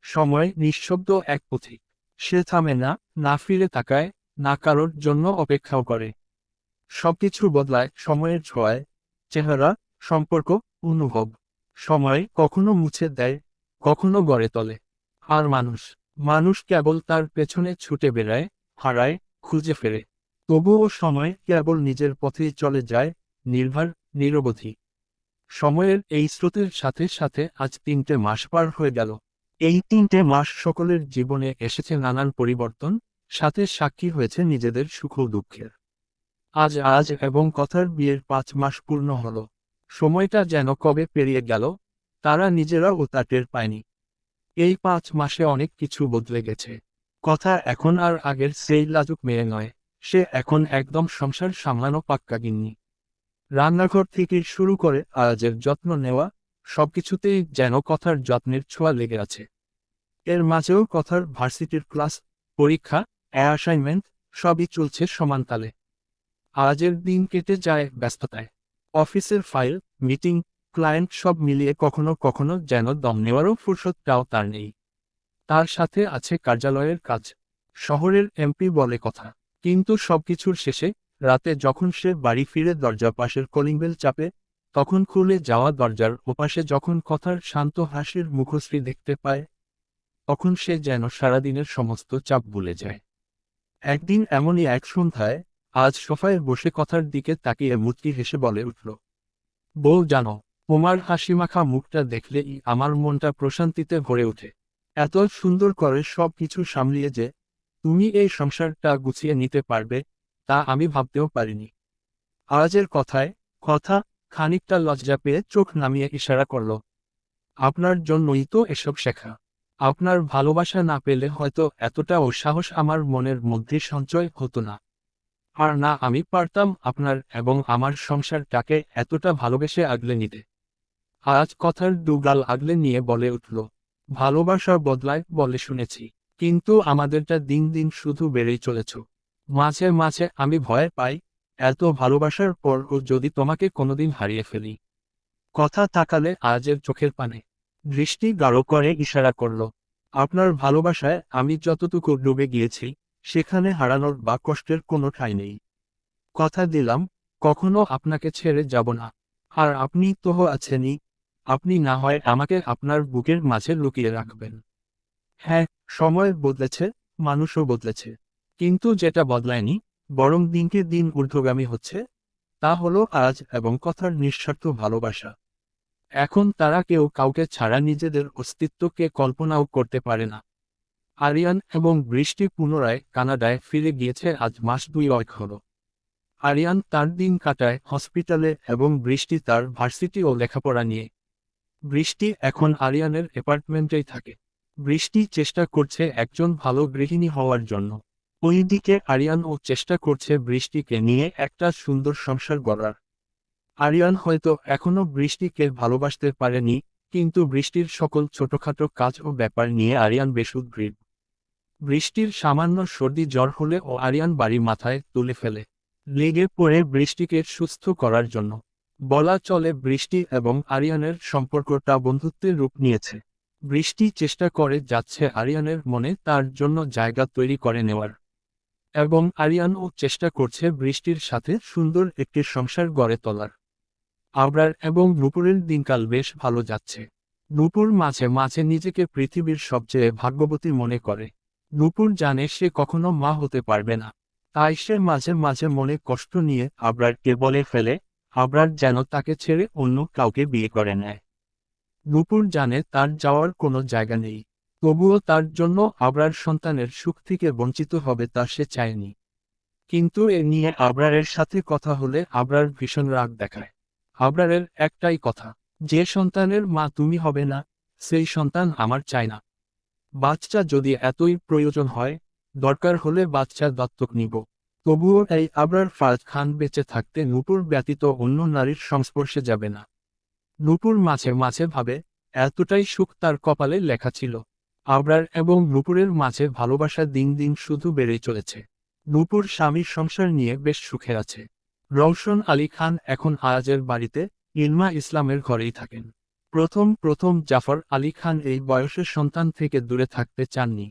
সময় নিঃশব্দ এক পথিক। সে থামে না, না ফিরে তাকায়, না কারোর জন্য অপেক্ষাও করে। সবকিছু বদলায় সময়ের ছোঁয়ায়, চেহারা, সম্পর্ক, অনুভব। সময় কখনো মুছে দেয়, কখনো গড়ে তোলে। আর মানুষ, মানুষ কেবল তার পেছনে ছুটে বেড়ায়, হারায়, খুঁজে ফেরে। তবুও সময় কেবল নিজের পথেই চলে যায়, নির্ভর, নিরবধি। সময়ের এই স্রোতের সাথে সাথে আজ 3টে মাস পার হয়ে গেল। এই 3টে মাস সকলের জীবনে এসেছে নানান পরিবর্তন, সাথে সাক্ষী হয়েছে নিজেদের সুখ ও দুঃখের। আজ আজ এবং কথার বিয়ের 5 মাস পূর্ণ হলো। সময়টা যেন কবে পেরিয়ে গেল, তারা নিজেরাও তা টের পায়নি। এই 5 মাসে অনেক কিছু বদলে গেছে। কথা এখন আর আগের সেই লাজুক মেয়ে নয়, সে এখন একদম সংসার সামলানো পাক্কা গিন্নি। রান্নাঘর থেকে শুরু করে আজের যত্ন নেওয়া, সবকিছুতেই যেন কথার যত্নের ছোঁয়া লেগে আছে। এর মাঝেও কথার ভার্সিটির ক্লাস, পরীক্ষা, অ্যাসাইনমেন্ট, সবই চলছে সমান তালে। আজের দিন কেটে যায় ব্যস্ততায়। অফিসের ফাইল, মিটিং, ক্লায়েন্ট সব মিলিয়ে কখনো কখনো যেন দম নেওয়ারও ফুরসতটাও তার নেই। তার সাথে আছে কার্যালয়ের কাজ, শহরের এমপি বলে কথা। কিন্তু সবকিছুর শেষে, রাতে যখন সে বাড়ি ফিরে দরজা পাশের কলিং বেল চাপে, তখন খুলে যাওয়া দরজার ওপাশে যখন কথার শান্ত হাসির মুখশ্রী দেখতে পায়, তখন সে যেন সারাদিনের সমস্ত চাপ ভুলে যায়। একদিন এমনই এক সন্ধ্যায়, আজ সোফায় বসে কথার দিকে তাকিয়ে মুচকি হেসে বলে উঠল, বউ জানো, তোমার হাসিমাখা মুখটা দেখলেই আমার মনটা প্রশান্তিতে ভরে ওঠে। এত সুন্দর করে সব কিছু সামলিয়ে যে তুমি এই সংসারটা গুছিয়ে নিতে পারবে, তা আমি ভাবতেও পারিনি। আজের কথায় কথা খানিকটা লজ্জা পেয়ে চোখ নামিয়ে ইশারা করল, আপনার জন্যই তো এসব শেখা। আপনার ভালোবাসা না পেলে হয়তো এতটাও সাহস আমার মনের মধ্যে সঞ্চয় হতো না। আর না আমি পারতাম আপনার এবং আমার সংসারটাকে এতটা ভালোবেসে আগলে নিতে। আজ কথার দুগাল আগলে নিয়ে বলে উঠল, ভালোবাসা বদলায় বলে শুনেছি, কিন্তু আমাদেরটা দিন দিন শুধু বেড়েই চলেছ। মাঝে মাঝে আমি ভয় পাই, এত ভালোবাসার পরও যদি তোমাকে কোনোদিন হারিয়ে ফেলি। কথা তাকালে আজের চোখের পানে, দৃষ্টি গাঢ় করে ইশারা করল, আপনার ভালোবাসায় আমি যতটুকু ডুবে গিয়েছি, সেখানে হারানোর বা কষ্টের কোনো ঠাঁই নেই। কথা দিলাম, কখনো আপনাকে ছেড়ে যাব না। আর আপনি তো আছেনই, আপনি না হয় আমাকে আপনার বুকের মাঝে লুকিয়ে রাখবেন। হ্যাঁ, সময় বদলেছে, মানুষও বদলেছে। কিন্তু যেটা বদলায়নি, বরং দিনকে দিন ঊর্ধ্বগামী হচ্ছে, তা হলো আজ এবং কথার নিঃস্বার্থ ভালোবাসা। এখন তারা কেউ কাউকে ছাড়া নিজেদের অস্তিত্বকে কল্পনাও করতে পারে না। আরিয়ান এবং বৃষ্টি পুনরায় কানাডায় ফিরে গিয়েছে আজ মাস 2 হলো। আরিয়ান তার দিন কাটায় হসপিটালে এবং বৃষ্টি তার ভার্সিটি ও লেখাপড়া নিয়ে। বৃষ্টি এখন আরিয়ানের অ্যাপার্টমেন্টেই থাকে। বৃষ্টি চেষ্টা করছে একজন ভালো গৃহিণী হওয়ার জন্য। ওইদিকে আরিয়ানও চেষ্টা করছে বৃষ্টিকে নিয়ে একটা সুন্দর সংসার গড়ার। আরিয়ান হয়তো এখনো বৃষ্টিকে ভালোবাসতে পারেনি, কিন্তু বৃষ্টির সকল ছোটখাটো কাজ ও ব্যাপার নিয়ে আরিয়ান বেশ উদ্গ্রীব। বৃষ্টির সামান্য সর্দি জ্বর হলে ও আরিয়ান বাড়ি মাথায় তুলে ফেলে, লেগে পড়ে বৃষ্টিকে সুস্থ করার জন্য। বলা চলে বৃষ্টি এবং আরিয়ানের সম্পর্কটা বন্ধুত্বের রূপ নিয়েছে। বৃষ্টি চেষ্টা করে যাচ্ছে আরিয়ানের মনে তার জন্য জায়গা তৈরি করে নেওয়ার। এবং আরিয়ানও চেষ্টা করছে বৃষ্টির সাথে সুন্দর একটি সংসার গড়ে তোলার। আবরার এবং নূপুরের দিনকাল বেশ ভালো যাচ্ছে। নূপুর মাঝে মাঝে নিজেকে পৃথিবীর সবচেয়ে ভাগ্যবতী মনে করে। নূপুর জানে সে কখনো মা হতে পারবে না। তাই সে মাঝে মাঝে মনে কষ্ট নিয়ে আবরারকে বলে ফেলে, আবরার যেন তাকে ছেড়ে অন্য কাউকে বিয়ে করে নেয়। নূপুর জানে তার যাওয়ার কোনো জায়গা নেই। তবুও তার জন্য আবরার সন্তানের সুখ থেকে বঞ্চিত হবে তা সে চায়নি। কিন্তু এ নিয়ে আবরারের সাথে কথা হলে আবরার ভীষণ রাগ দেখায়। আবরারের একটাই কথা, যে সন্তানের মা তুমি হবে না, সেই সন্তান আমার চাই না। বাচ্চা যদি এতই প্রয়োজন হয়, দরকার হলে বাচ্চা দত্তক নিব। তবুও এই আবরার ফাজ খান বেঁচে থাকতে নূপুর ব্যতীত অন্য নারীর সংস্পর্শে যাবে না। নূপুর মাঝে মাঝে ভাবে, এতটাই সুখ তার কপালে লেখা ছিল। আবরার এবং নূপুরের মাঝে ভালোবাসা দিন দিন শুধু বেড়েই চলেছে। নূপুর স্বামীর সংসার নিয়ে বেশ সুখে আছে। রওশন আলী খান এখন আয়াজের বাড়িতে, ইলমা ইসলামের ঘরেই থাকেন। প্রথম প্রথম জাফর আলী খান এই বয়সের সন্তান থেকে দূরে থাকতে চাননি।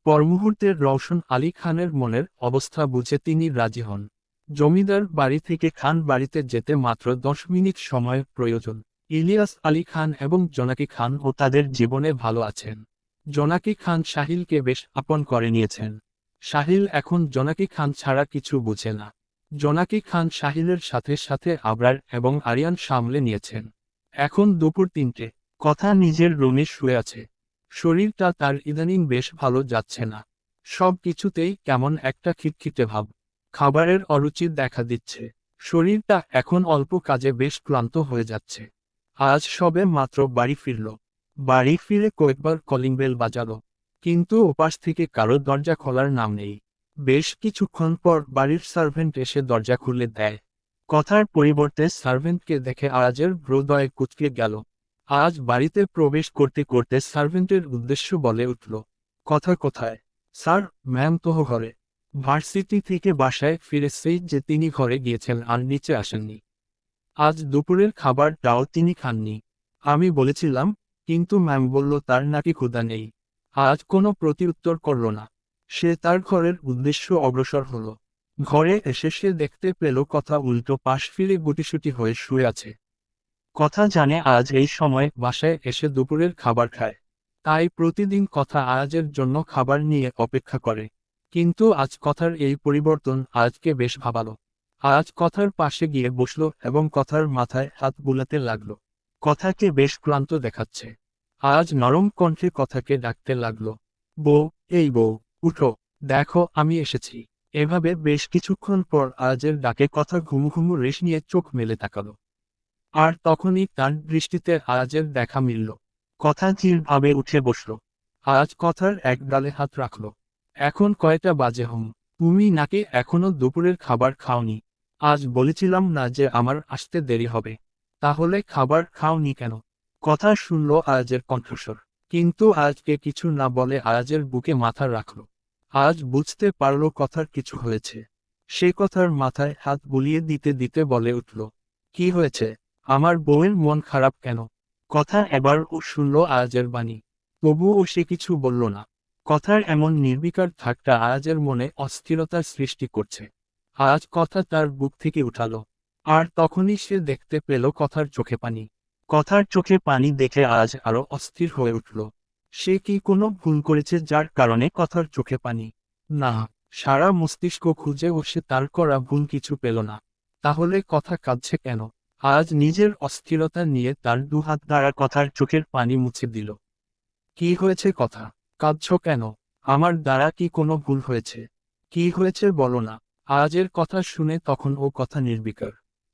পরমুহূর্তে রওশন আলী খানের মনের অবস্থা বুঝে তিনি রাজি হন। জমিদার বাড়ি থেকে খান বাড়িতে যেতে মাত্র 10 মিনিট সময় প্রয়োজন। ইলিয়াস আলী খান এবং জোনাকি খান ও তাদের জীবনে ভালো আছেন। জোনাকি খান সাহিলকে বেশ আপন করে নিয়েছেন। সাহিল এখন জোনাকি খান ছাড়া কিছু বুঝে না। জোনাকি খান সাহিলের সাথে সাথে আবরার এবং আরিয়ান সামলে নিয়েছেন। এখন দুপুর 3টে। কথা নিজের রুমে শুয়ে আছে। শরীরটা তার ইদানিং বেশ ভালো যাচ্ছে না। সব কিছুতেই কেমন একটা খিটখিটে ভাব। খাবারের অরুচি দেখা দিচ্ছে। শরীরটা এখন অল্প কাজে বেশ ক্লান্ত হয়ে যাচ্ছে। আজ সবে মাত্র বাড়ি ফিরল। বাড়ি ফিরে কয়েকবার কলিং বেল বাজালো, কিন্তু ওপাশ থেকে কারো দরজা খোলার নাম নেই। বেশ কিছুক্ষণ পর বাড়ির সার্ভেন্ট এসে দরজা খুলে দেয়। কথার পরিবর্তে সার্ভেন্টকে দেখে আয়াজের হৃদয় কুঁচকে গেল। আজ বাড়িতে প্রবেশ করতে করতে সার্ভেন্টের উদ্দেশ্য বলে উঠল, কথা কোথায়? স্যার, ম্যাম তো ঘরে। ভার্সিটি থেকে বাসায় ফিরেছেই যে তিনি ঘরে গিয়েছেন আর নিচে আসেননি। আজ দুপুরের খাবারটাও তিনি খাননি। আমি বলেছিলাম, কিন্তু ম্যাম বলল তার নাকি ক্ষুধা নেই। আজ কোনো প্রতিউত্তর করল না। সে তার ঘরের উদ্দেশ্য অগ্রসর হলো। ঘরে এসে সে দেখতে পেল কথা উল্টো পাশ ফিরে গুটিসুটি হয়ে শুয়ে আছে। কথা জানে আজ এই সময় বাসায় এসে দুপুরের খাবার খায়। তাই প্রতিদিন কথা আয়াজের জন্য খাবার নিয়ে অপেক্ষা করে। কিন্তু আজ কথার এই পরিবর্তন আজকে বেশ ভাবালো। আজ কথার পাশে গিয়ে বসল এবং কথার মাথায় হাত বুলাতে লাগলো। কথাকে বেশ ক্লান্ত দেখাচ্ছে। আজ নরম কণ্ঠে কথাকে ডাকতে লাগলো, বউ, এই বউ, উঠো, দেখো আমি এসেছি। এভাবে বেশ কিছুক্ষণ পর আয়াজের ডাকে কথা ঘুমু ঘুমু রেশ নিয়ে চোখ মেলে তাকালো। আর তখনই তার দৃষ্টিতে আয়াজের দেখা মিলল। কথা ধীরভাবে উঠে বসল। আয়াজ কথার এক গালে হাত রাখল। এখন কয়টা বাজে হোম? তুমি নাকি এখনো দুপুরের খাবার খাওনি? আজ বলেছিলাম না যে আমার আসতে দেরি হবে? তাহলে খাবার খাওনি কেন? কথা শুনল আয়াজের কণ্ঠস্বর। কিন্তু আয়াজকে কিছু না বলে আয়াজের বুকে মাথা রাখল। আজ বুঝতে পারল কথার কিছু হয়েছে। সে কথার মাথায় হাত বুলিয়ে দিতে দিতে বলে উঠল, কি হয়েছে? আমার বউয়ের মন খারাপ কেন? কথা এবার ও শুনল আয়াজের বাণী। তবুও সে কিছু বলল না। কথার এমন নির্বিকার থাকটা আয়াজের মনে অস্থিরতার সৃষ্টি করছে। আয়াজ কথা তার বুক থেকে উঠালো। আর তখনই সে দেখতে পেল কথার চোখে পানি। কথার চোখে পানি দেখে আয়াজ আরো অস্থির হয়ে উঠল। সে কি কোনো ভুল করেছে যার কারণে কথার চোখে পানি? না, সারা মস্তিষ্ক খুঁজে সে তার করা ভুল কিছু পেল না। তাহলে কথা কাঁদছে কেন? আজ নিজের অস্থিরতা নিয়ে তার দুহাত দ্বারা কথার চোখের পানি মুছে দিল। কি হয়েছে কথা? কাঁদছ কেন? আমার দ্বারা কি কোনো ভুল হয়েছে? কি হয়েছে বলো না। আজের কথা শুনে তখন ও কথা নির্বিকার।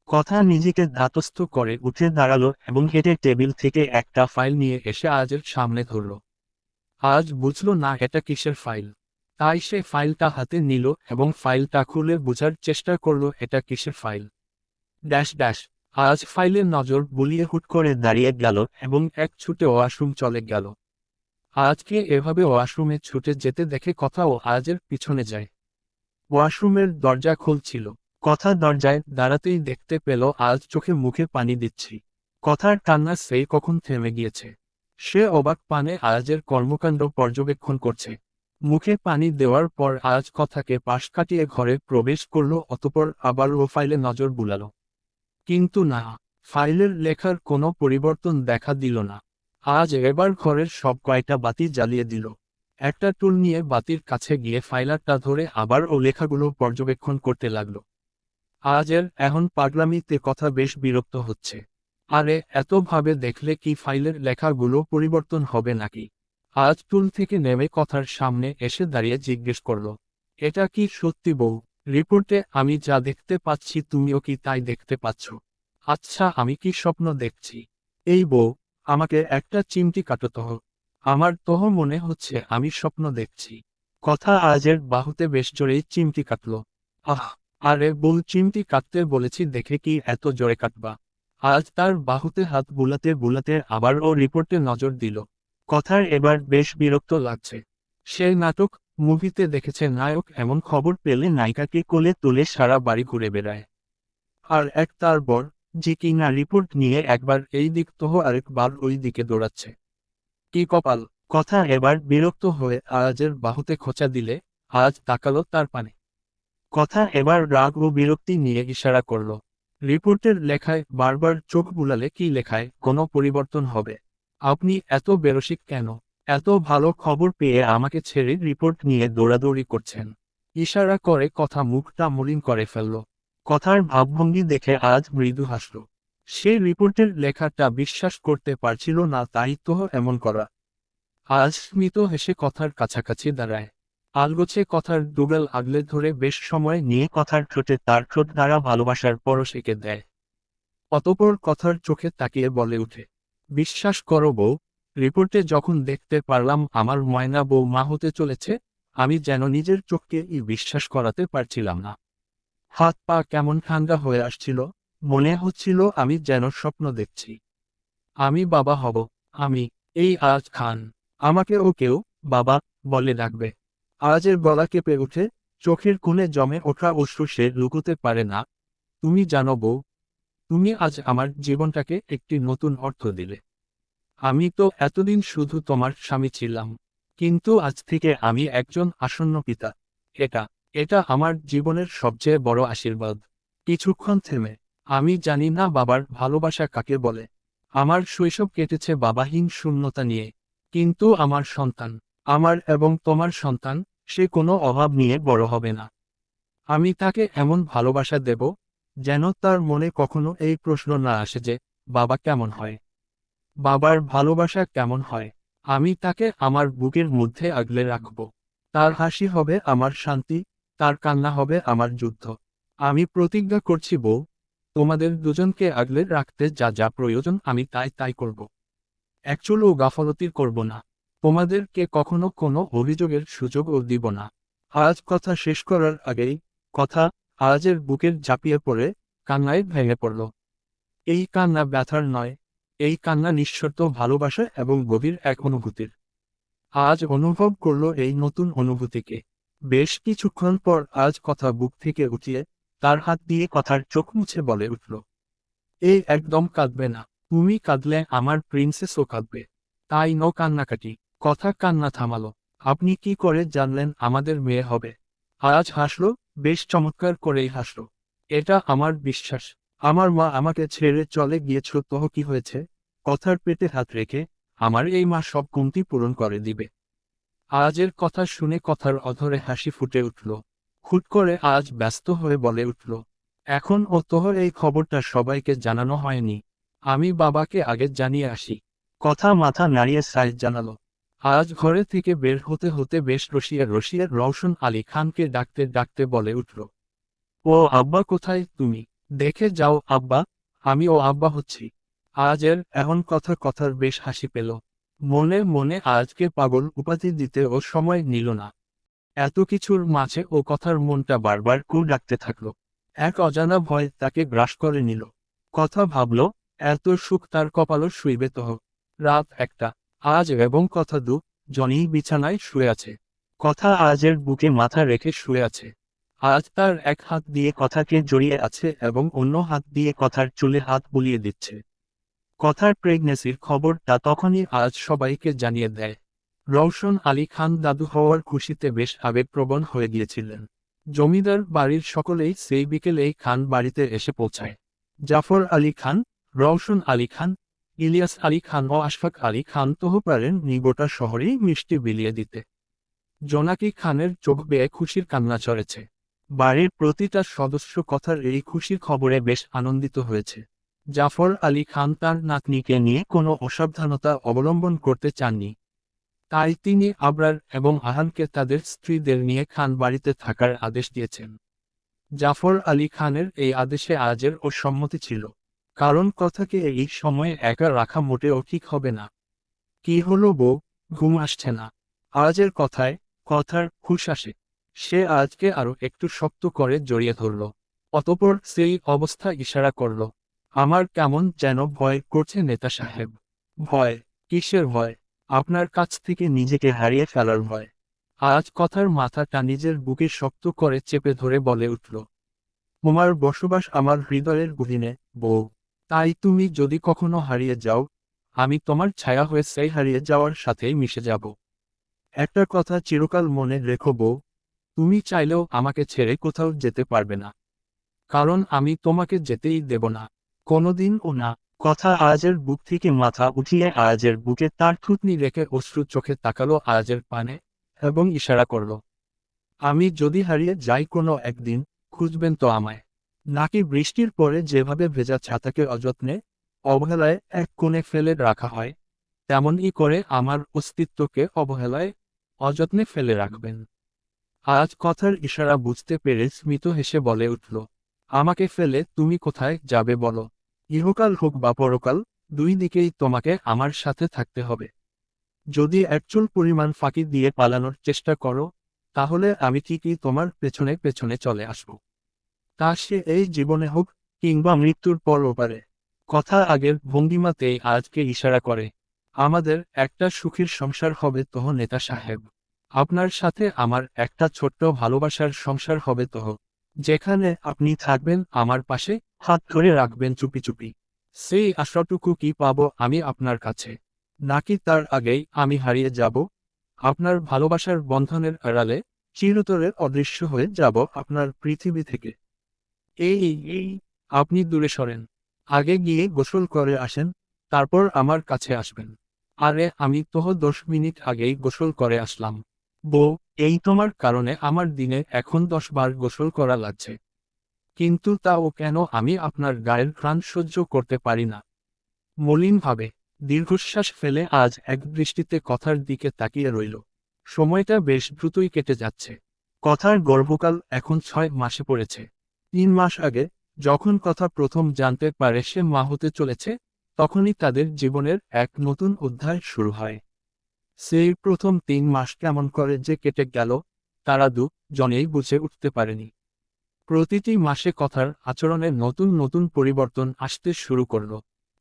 কথা নিজেকে ধাতস্থ করে উঠে দাঁড়ালো এবং হেঁটে টেবিল থেকে একটা ফাইল নিয়ে এসে আজের সামনে ধরল। আজ বুঝল না এটা কিসের ফাইল। তাই সে ফাইলটা হাতে নিল এবং ফাইলটা খুলে বোঝার চেষ্টা করলো এটা কিসের ফাইল। Dash dash. আজ ফাইলের নজর বুলিয়ে হুট করে দাঁড়িয়ে গেল এবং এক ছুটে ওয়াশরুম চলে গেল। আজকে এভাবে ওয়াশরুমে ছুটে যেতে দেখে কথা ও আজের পিছনে যায়। ওয়াশরুমের দরজা খুলছিল। কথা দরজায় দাঁড়াতেই দেখতে পেল আজ চোখে মুখে পানি দিচ্ছি। কথার কান্না সেই কখন থেমে গিয়েছে। সে অবাক পানে আয়াজের কর্মকাণ্ড পর্যবেক্ষণ করছে। মুখে পানি দেওয়ার পর আজ কথাকে পাশ কাটিয়ে ঘরে প্রবেশ করল, অতঃপর আবার ও ফাইলে নজর বুলালো। কিন্তু না, ফাইলের লেখার কোনো পরিবর্তন দেখা দিল না। আজ এবার ঘরের সব কয়টা বাতি জ্বালিয়ে দিল। একটা টুল নিয়ে বাতির কাছে গিয়ে ফাইলারটা ধরে আবার ও লেখাগুলো পর্যবেক্ষণ করতে লাগলো। আজের এখন পাগলামিতে কথা বেশ বিরক্ত হচ্ছে। আরে এতভাবে দেখলে কি ফাইলের লেখাগুলো পরিবর্তন হবে নাকি? আজ টুল থেকে নেমে কথার সামনে এসে দাঁড়িয়ে জিজ্ঞেস করল, এটা কি সত্যি বউ? রিপোর্টে আমি যা দেখতে পাচ্ছি তুমিও কি তাই দেখতে পাচ্ছ? আচ্ছা, আমি কি স্বপ্ন দেখছি? এই বউ, আমাকে একটা চিমটি কাটো তো। আমার তো মনে হচ্ছে আমি স্বপ্ন দেখছি। কথা আজের বাহুতে বেশ জোরেই চিমটি কাটল। আহ, আরে বউ, চিমটি কাটতে বলেছি দেখে কি এত জোরে কাটবা? আজ তার বাহুতে হাত বুলাতে বুলাতে আবার ও রিপোর্টে নজর দিল। কথার এবার বেশ বিরক্ত লাগছে। সে নাটক, মুভিতে দেখেছে নায়ক এমন খবর পেলে নায়িকাকে কোলে তুলে সারা বাড়ি ঘুরে বেড়ায়। আর এক তার বর, যে কিনা রিপোর্ট নিয়ে একবার এই দিক তো আরেকবার ওই দিকে দৌড়াচ্ছে। কি কপাল! কথা এবার বিরক্ত হয়ে আয়াজের বাহুতে খোঁচা দিলে আয়াজ তাকালো তার পানে। কথা এবার রাগ ও বিরক্তি নিয়ে ইশারা করল। রিপোর্টের লেখায় বারবার চোখ বুলালে কি লেখায় কোনো পরিবর্তন হবে? আপনি এত বেরসিক কেন? এত ভালো খবর পেয়ে আমাকে ছেড়ে রিপোর্ট নিয়ে দৌড়াদৌড়ি করছেন। ইশারা করে কথা মুখটা মলিন করে ফেলল। কথার ভাবভঙ্গি দেখে আজ মৃদু হাসল। সে রিপোর্টের লেখাটা বিশ্বাস করতে পারছিল না, তাই তো এমন করা। আজ স্মিত হেসে কথার কাছাকাছি দাঁড়ায়। আলগোছে কথার দুগাল আগলে ধরে বেশ সময় নিয়ে কথার ঠোঁটে তার ঠোঁট দ্বারা ভালোবাসার পরশ এঁকে দেয়। অতঃপর কথার চোখে তাকিয়ে বলে উঠে, বিশ্বাস করো বউ, রিপোর্টে যখন দেখতে পারলাম আমার ময়না বউ মা হতে চলেছে, আমি যেন নিজের চোখকে বিশ্বাস করাতে পারছিলাম না। হাত পা কেমন ঠান্ডা হয়ে আসছিল, মনে হচ্ছিল আমি যেন স্বপ্ন দেখছি। আমি বাবা হব, আমি, এই আজ খান। আমাকে ও কেউ বাবা বলে ডাকবে। আজের গলা কেঁপে উঠে, চোখের কোণে জমে ওঠা অশ্রু সে লুকোতে পারে না। তুমি জানো বউ, তুমি আজ আমার জীবনটাকে একটি নতুন অর্থ দিলে। আমি তো এতদিন শুধু তোমার স্বামী ছিলাম, কিন্তু আজ থেকে আমি একজন আসন্ন পিতা। এটা এটা আমার জীবনের সবচেয়ে বড় আশীর্বাদ। কিছুক্ষণ থেমে, আমি জানি না বাবার ভালোবাসা কাকে বলে। আমার শৈশব কেটেছে বাবাহীন শূন্যতা নিয়ে, কিন্তু আমার সন্তান, আমার এবং তোমার সন্তান, সে কোনো অভাব নিয়ে বড় হবে না। আমি তাকে এমন ভালোবাসা দেব যেন তার মনে কখনো এই প্রশ্ন না আসে যে বাবা কেমন হয়, বাবার ভালোবাসা কেমন হয়। আমি তাকে আমার বুকের মধ্যে আগলে রাখব। তার হাসি হবে আমার শান্তি, তার কান্না হবে আমার যুদ্ধ। আমি প্রতিজ্ঞা করছি বউ, তোমাদের দুজনকে আগলে রাখতে যা যা প্রয়োজন আমি তাই তাই করব। একচুলও গাফলতির করব না। তোমাদেরকে কখনো কোনো অভিযোগের সুযোগও দিব না। আজ কথা শেষ করার আগেই কথা আজের বুকের ঝাঁপিয়ে পড়ে কান্নায় ভেঙে পড়ল। এই কান্না ব্যথার নয়, এই কান্না নিঃশর্ত ভালোবাসা এবং গভীর এক অনুভূতির। আজ অনুভব করল এই নতুন অনুভূতিকে। বেশ কিছুক্ষণ পর আজ কথা বুক থেকে উঠিয়ে তার হাত দিয়ে কথার চোখ মুছে বলে উঠল, এই একদম কাঁদবে না। তুমি কাঁদলে আমার প্রিন্সেসও কাঁদবে। তাই কান্নাকাটি। কথা কান্না থামালো। আপনি কি করে জানলেন আমাদের মেয়ে হবে? আজ হাসলো, বেশ চমৎকার করেই হাসলো। এটা আমার বিশ্বাস। আমার মা আমাকে ছেড়ে চলে গিয়েছিল তো কি হয়েছে? কথার পেটে হাত রেখে, আমার এই মা সব কমতি পূরণ করে দিবে। আজের কথা শুনে কথার অধরে হাসি ফুটে উঠল। হুট করে আজ ব্যস্ত হয়ে বলে উঠল, এখন ও তোহর এই খবরটা সবাইকে জানানো হয়নি। আমি বাবাকে আগে জানিয়ে আসি। কথা মাথা নাড়িয়ে সাইজ জানালো। আজ ঘরে থেকে বের হতে হতে বেশ রসিয়ে রসিয়ে রওশন আলী খানকে ডাকতে ডাকতে বলে উঠল, ও আব্বা কোথায় তুমি? দেখে যাও আব্বা, আমি ও আব্বা হচ্ছি। আজের এমন কথার বেশ হাসি পেল। মনে মনে আজকে পাগল উপাধি দিতে ও সময় নিল না। এত কিছুর মাঝে ও কথার মনটা বারবার ডাকতে থাকলো। এক অজানা ভয় তাকে গ্রাস করে নিল। কথা ভাবল, এত সুখ তার কপালও শুইবে তো। রাত 1টা। আজ এবং কথা জনই বিছানায় শুয়ে আছে। কথা আজের বুকে মাথা রেখে শুয়ে আছে। আজ তার এক হাত দিয়ে কথাকে জড়িয়ে আছে এবং অন্য হাত দিয়ে কথার চুলে হাত বুলিয়ে দিচ্ছে। কথার প্রেগনেন্সির খবরটা তখনই আজ সবাইকে জানিয়ে দেয়। রওশন আলী খান দাদু হওয়ার খুশিতে বেশ আবেগপ্রবণ হয়ে গিয়েছিলেন। জমিদার বাড়ির সকলেই সেই বিকেলেই খান বাড়িতে এসে পৌঁছায়। জাফর আলী খান, রওশন আলী খান, ইলিয়াস আলী খান ও আশফাক আলী খান পারেন গোটা শহরেই মিষ্টি বিলিয়ে দিতে। জোনাকি খানের চোখ বেয়ে খুশির কান্না চড়েছে। বাড়ির প্রতিটা সদস্য কথার এই খুশির খবরে বেশ আনন্দিত হয়েছে। জাফর আলী খান তার নাতনিকে নিয়ে কোনো অসাবধানতা অবলম্বন করতে চাননি। তাই তিনি আবরার এবং আহানকে তাদের স্ত্রীদের নিয়ে খান বাড়িতে থাকার আদেশ দিয়েছেন। জাফর আলী খানের এই আদেশে আজের ও সম্মতি ছিল, কারণ কথাকে এই সময়ে একা রাখা মোটেও ঠিক হবে না। কি হলো বউ, ঘুম আসছে না? আজের কথার হুঁশ আসে। সে আজকে আরো একটু শক্ত করে জড়িয়ে ধরল। অতঃপর সেই অবস্থা ইশারা করল, আমার কেমন যেন ভয় করছে নেতা সাহেব। ভয়? কিসের ভয়? আপনার কাছ থেকে নিজেকে হারিয়ে ফেলার ভয়। আজ কথার মাথাটা নিজের বুকে শক্ত করে চেপে ধরে বলে উঠল, তোমার বসবাস আমার হৃদয়ের গহীনে, বউ। তাই তুমি যদি কখনো হারিয়ে যাও, আমি তোমার ছায়া হয়ে সেই হারিয়ে যাওয়ার সাথেই মিশে যাব। একটা কথা চিরকাল মনে রেখো বউ, তুমি চাইলেও আমাকে ছেড়ে কোথাও যেতে পারবে না। কারণ আমি তোমাকে যেতেই দেব না, কোনোদিনও না। কথা আয়াজের বুক থেকে মাথা উঠিয়ে আয়াজের বুকে তার থুতনি রেখে অশ্রু চোখে তাকালো আয়াজের পানে এবং ইশারা করল, আমি যদি হারিয়ে যাই কোনো একদিন, খুঁজবেন তো আমায়। নাকি বৃষ্টির পরে যেভাবে ভেজা ছাতাকে অযত্নে অবহেলায় এক কোণে ফেলে রাখা হয়, তেমনই করে আমার অস্তিত্বকে অবহেলায় অযত্নে ফেলে রাখবেন। আজ কথার ইশারা বুঝতে পেরে স্মিত হেসে বলে উঠল, আমাকে ফেলে তুমি কোথায় যাবে বলো? ইহকাল হোক বা পরকাল, দুই দিকেই তোমাকে আমার সাথে থাকতে হবে। যদি একচুল পরিমাণ ফাঁকি দিয়ে পালানোর চেষ্টা করো, তাহলে আমি ঠিকই তোমার পেছনে পেছনে চলে আসব। তা সে এই জীবনে হোক কিংবা মৃত্যুর পরও পারে। কথা আগের ভঙ্গিমাতেই আজকে ইশারা করে, আমাদের একটা সুখীর সংসার হবে তো নেতা সাহেব। আপনার সাথে আমার একটা ছোট্ট ভালোবাসার সংসার হবে তো, যেখানে আপনি থাকবেন আমার পাশে, হাত ধরে রাখবেন চুপি চুপি। সেই আশাটুকু কি পাবো আমি আপনার কাছে? নাকি তার আগেই আমি হারিয়ে যাব আপনার ভালোবাসার বন্ধনের আড়ালে, চিরতরে অদৃশ্য হয়ে যাব আপনার পৃথিবী থেকে? এই এই আপনি দূরে সরেন, আগে গিয়ে গোসল করে আসেন, তারপর আমার কাছে আসবেন। আরে আমি তো 10 মিনিট আগেই গোসল করে আসলাম। বউ, এই তোমার কারণে আমার দিনে এখন 10 বার গোসল করা লাগছে। কিন্তু তাও কেন আমি আপনার গায়ের ঘ্রাণ সহ্য করতে পারি না? মলিনভাবে দীর্ঘশ্বাস ফেলে আজ এক দৃষ্টিতে কথার দিকে তাকিয়ে রইল। সময়টা বেশ দ্রুতই কেটে যাচ্ছে। কথার গর্ভকাল এখন 6 মাসে পড়েছে। 3 মাস আগে যখন কথা প্রথম জানতে পারে সে মা হতে চলেছে, তখনই তাদের জীবনের এক নতুন অধ্যায় শুরু হয়। সেই প্রথম 3 মাস কেমন করে যে কেটে গেল, তারা জনেই বুঝে উঠতে পারেনি। প্রতিটি মাসে কথার আচরণে নতুন নতুন পরিবর্তন আসতে শুরু করল।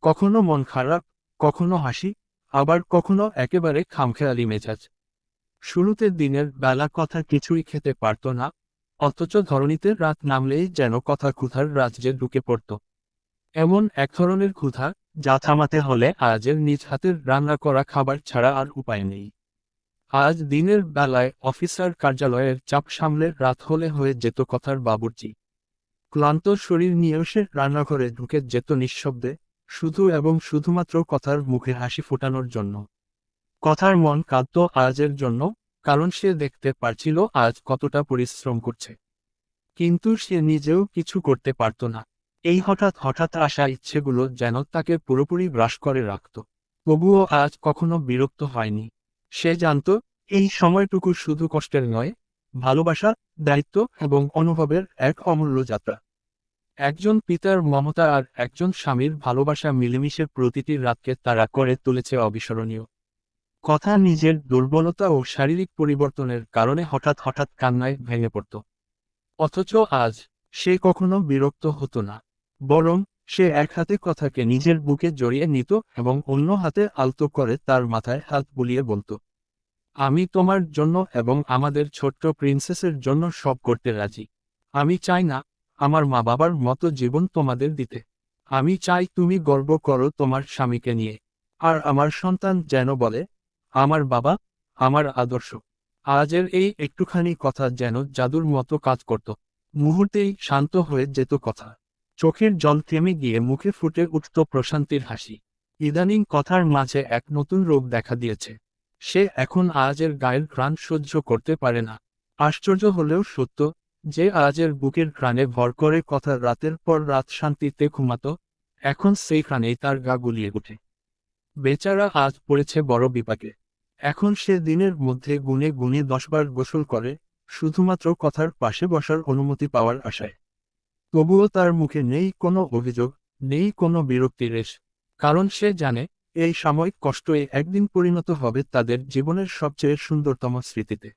কখনো মন খারাপ, কখনো হাসি, আবার কখনো একেবারে খামখেয়ালি মেজাজ। শুরুতে দিনের বেলা কথা কিছুই খেতে পারত না, অথচ ধরণীতে রাত নামলেই যেন কথা ক্ষুধার রাজ্যে ঢুকে পড়ত। এমন এক ধরনের ক্ষুধা, যা থামাতে হলে আজের নিজ হাতের রান্না করা খাবার ছাড়া আর উপায় নেই। আজ দিনের বেলায় অফিসার কার্যালয়ের চাপ সামলে রাত হলে হয়ে যেত কথার বাবুর্চি। ক্লান্ত শরীর নিয়েও সে রান্নাঘরে ঢুকে যেত নিঃশব্দে, শুধু এবং শুধুমাত্র কথার মুখে হাসি ফোটানোর জন্য। কথার মন কাঁদত আজের জন্য, কারণ সে দেখতে পারছিল আজ কতটা পরিশ্রম করছে। কিন্তু সে নিজেও কিছু করতে পারত না। এই হঠাৎ হঠাৎ আসা ইচ্ছেগুলো যেন তাকে পুরোপুরি গ্রাস করে রাখত। তবুও আজ কখনো বিরক্ত হয়নি। সে জানত, এই সময়টুকু শুধু কষ্টের নয়, ভালোবাসা, দায়িত্ব এবং অনুভবের এক অমূল্য যাত্রা। একজন পিতার মমতা আর একজন স্বামীর ভালোবাসা মিলেমিশে প্রতিটি রাতকে তারা করে তুলেছে অবিস্মরণীয়। কথা নিজের দুর্বলতা ও শারীরিক পরিবর্তনের কারণে হঠাৎ হঠাৎ কান্নায় ভেঙে পড়ত। অথচ আজ সে কখনো বিরক্ত হতো না। বরং সে এক হাতে কথাকে নিজের বুকে জড়িয়ে নিত এবং অন্য হাতে আলতো করে তার মাথায় হাত বুলিয়ে বলতো, আমি তোমার জন্য এবং আমাদের ছোট্ট প্রিন্সেসের জন্য সব করতে রাজি। আমি চাই না আমার মা বাবার মতো জীবন তোমাদের দিতে। আমি চাই তুমি গর্ব করো তোমার স্বামীকে নিয়ে। আর আমার সন্তান যেন বলে, আমার বাবা, আমার আদর্শ। আজের এই একটুখানি কথা যেন জাদুর মতো কাজ করত। মুহূর্তেই শান্ত হয়ে যেত কথা। চোখের জল থেমে গিয়ে মুখে ফুটে উঠত প্রশান্তির হাসি। ইদানিং কথার মাঝে এক নতুন রোগ দেখা দিয়েছে। সে এখন আজের গায়ের ঘ্রাণ সহ্য করতে পারে না। আশ্চর্য হলেও সত্য যে আজের বুকের ঘ্রাণে ভর করে কথা রাতের পর রাত শান্তিতে ঘুমাত, এখন সেই ঘ্রাণেই তার গা গুলিয়ে ওঠে। বেচারা আজ পড়েছে বড় বিপাকে। এখন সে দিনের মধ্যে গুনে গুনে 10 বার গোসল করে, শুধুমাত্র কথার পাশে বসার অনুমতি পাওয়ার আশায়। তবুও তার মুখে নেই কোনো অভিযোগ, নেই কোনো বিরক্তির রেশ। কারণ সে জানে, এই সাময়িক কষ্টই একদিন পরিণত হবে তাদের জীবনের সবচেয়ে সুন্দরতম স্মৃতিতে।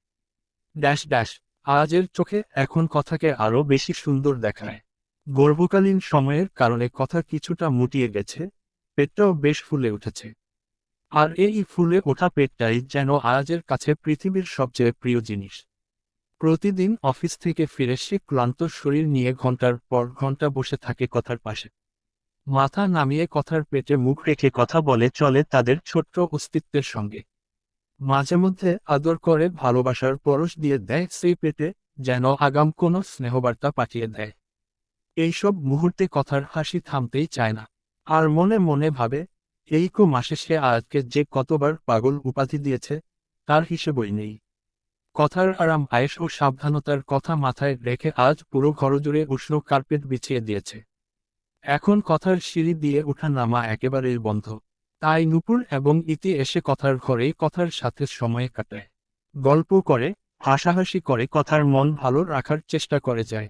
ড্যাশ ড্যাশ আজের চোখে এখন কথাকে আরও বেশি সুন্দর দেখায়। গর্ভকালীন সময়ের কারণে কথা কিছুটা মুটিয়ে গেছে, পেটটাও বেশ ফুলে উঠেছে। আর এই ফুলে ওঠা পেটটাই যেন আয়াজের কাছে পৃথিবীর সবচেয়ে প্রিয় জিনিস। প্রতিদিন অফিস থেকে ফিরে সে ক্লান্ত শরীর নিয়ে ঘন্টার পর ঘন্টা বসে থাকে কথার পাশে। মাথা নামিয়ে কথার পেটে মুখ রেখে কথা বলে চলে তাদের ছোট্ট অস্তিত্বের সঙ্গে। মাঝে মধ্যে আদর করে ভালোবাসার পরশ দিয়ে দেয় সেই পেটে, যেন আগাম কোনো স্নেহবার্তা পাঠিয়ে দেয়। এইসব মুহূর্তে কথার হাসি থামতেই চায় না। আর মনে মনে ভাবে, এই মাসে সে আজকে যে কতবার পাগল উপাধি দিয়েছে, তার হিসেবই নেই। কথার আরাম আয়েশ ও সাবধানতার কথা মাথায় রেখে আজ পুরো ঘরজুড়ে উষ্ণ কার্পেট বিছিয়ে দিয়েছে। এখন কথার সিঁড়ি দিয়ে ওঠা নামা একেবারেই বন্ধ। তাই নূপুর এবং ইতি এসে কথার ঘরেই কথার সাথে সময় কাটায়। গল্প করে, হাসাহাসি করে, কথার মন ভালো রাখার চেষ্টা করে যায়।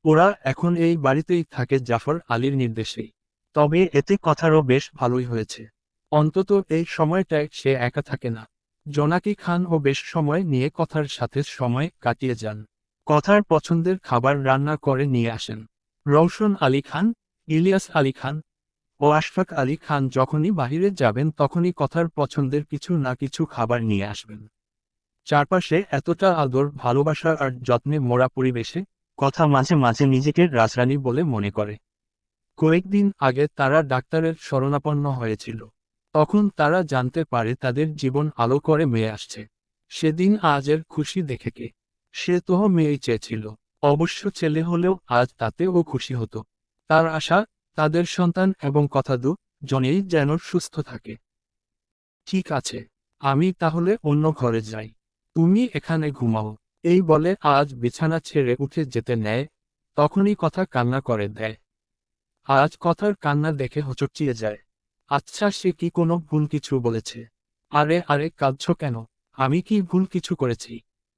ওরা এখন এই বাড়িতেই থাকে জাফর আলীর নির্দেশেই। তবে এতে কথারও বেশ ভালোই হয়েছে। অন্তত এই সময়টায় সে একা থাকে না। জোনাকি খানও বেশ সময় নিয়ে কথার সাথে সময় কাটিয়ে যান। কথার পছন্দের খাবার রান্না করে নিয়ে আসেন। রওশন আলী খান, ইলিয়াস আলী খান ও আশফাক আলী খান যখনই বাহিরে যাবেন তখনই কথার পছন্দের কিছু না কিছু খাবার নিয়ে আসবেন। চারপাশে এতটা আদর, ভালোবাসা আর যত্নে মোড়া পরিবেশে কথা মাঝে মাঝে নিজেকে রাজরানী বলে মনে করে। কয়েকদিন আগে তারা ডাক্তারের শরণাপন্ন হয়েছিল। তখন তারা জানতে পারে তাদের জীবন আলো করে মেয়ে আসছে। সেদিন আজের খুশি দেখে কে, সে তো মেয়েই চেয়েছিল। অবশ্য ছেলে হলেও আজ তাতেও খুশি হতো। তার আশা, তাদের সন্তান এবং কথা জনেই যেন সুস্থ থাকে। ঠিক আছে, আমি তাহলে অন্য ঘরে যাই। তুমি এখানে ঘুমাও। এই বলে আজ বিছানা ছেড়ে উঠে যেতে নেয়, তখনই কথা কান্না করে দেয়। আজ কথার কান্না দেখে হচকিয়ে যায়। আচ্ছা, সে কি কোনো ভুল কিছু বলেছে? আরে আরে, কাঁদছো কেন? আমি কি ভুল কিছু করেছি?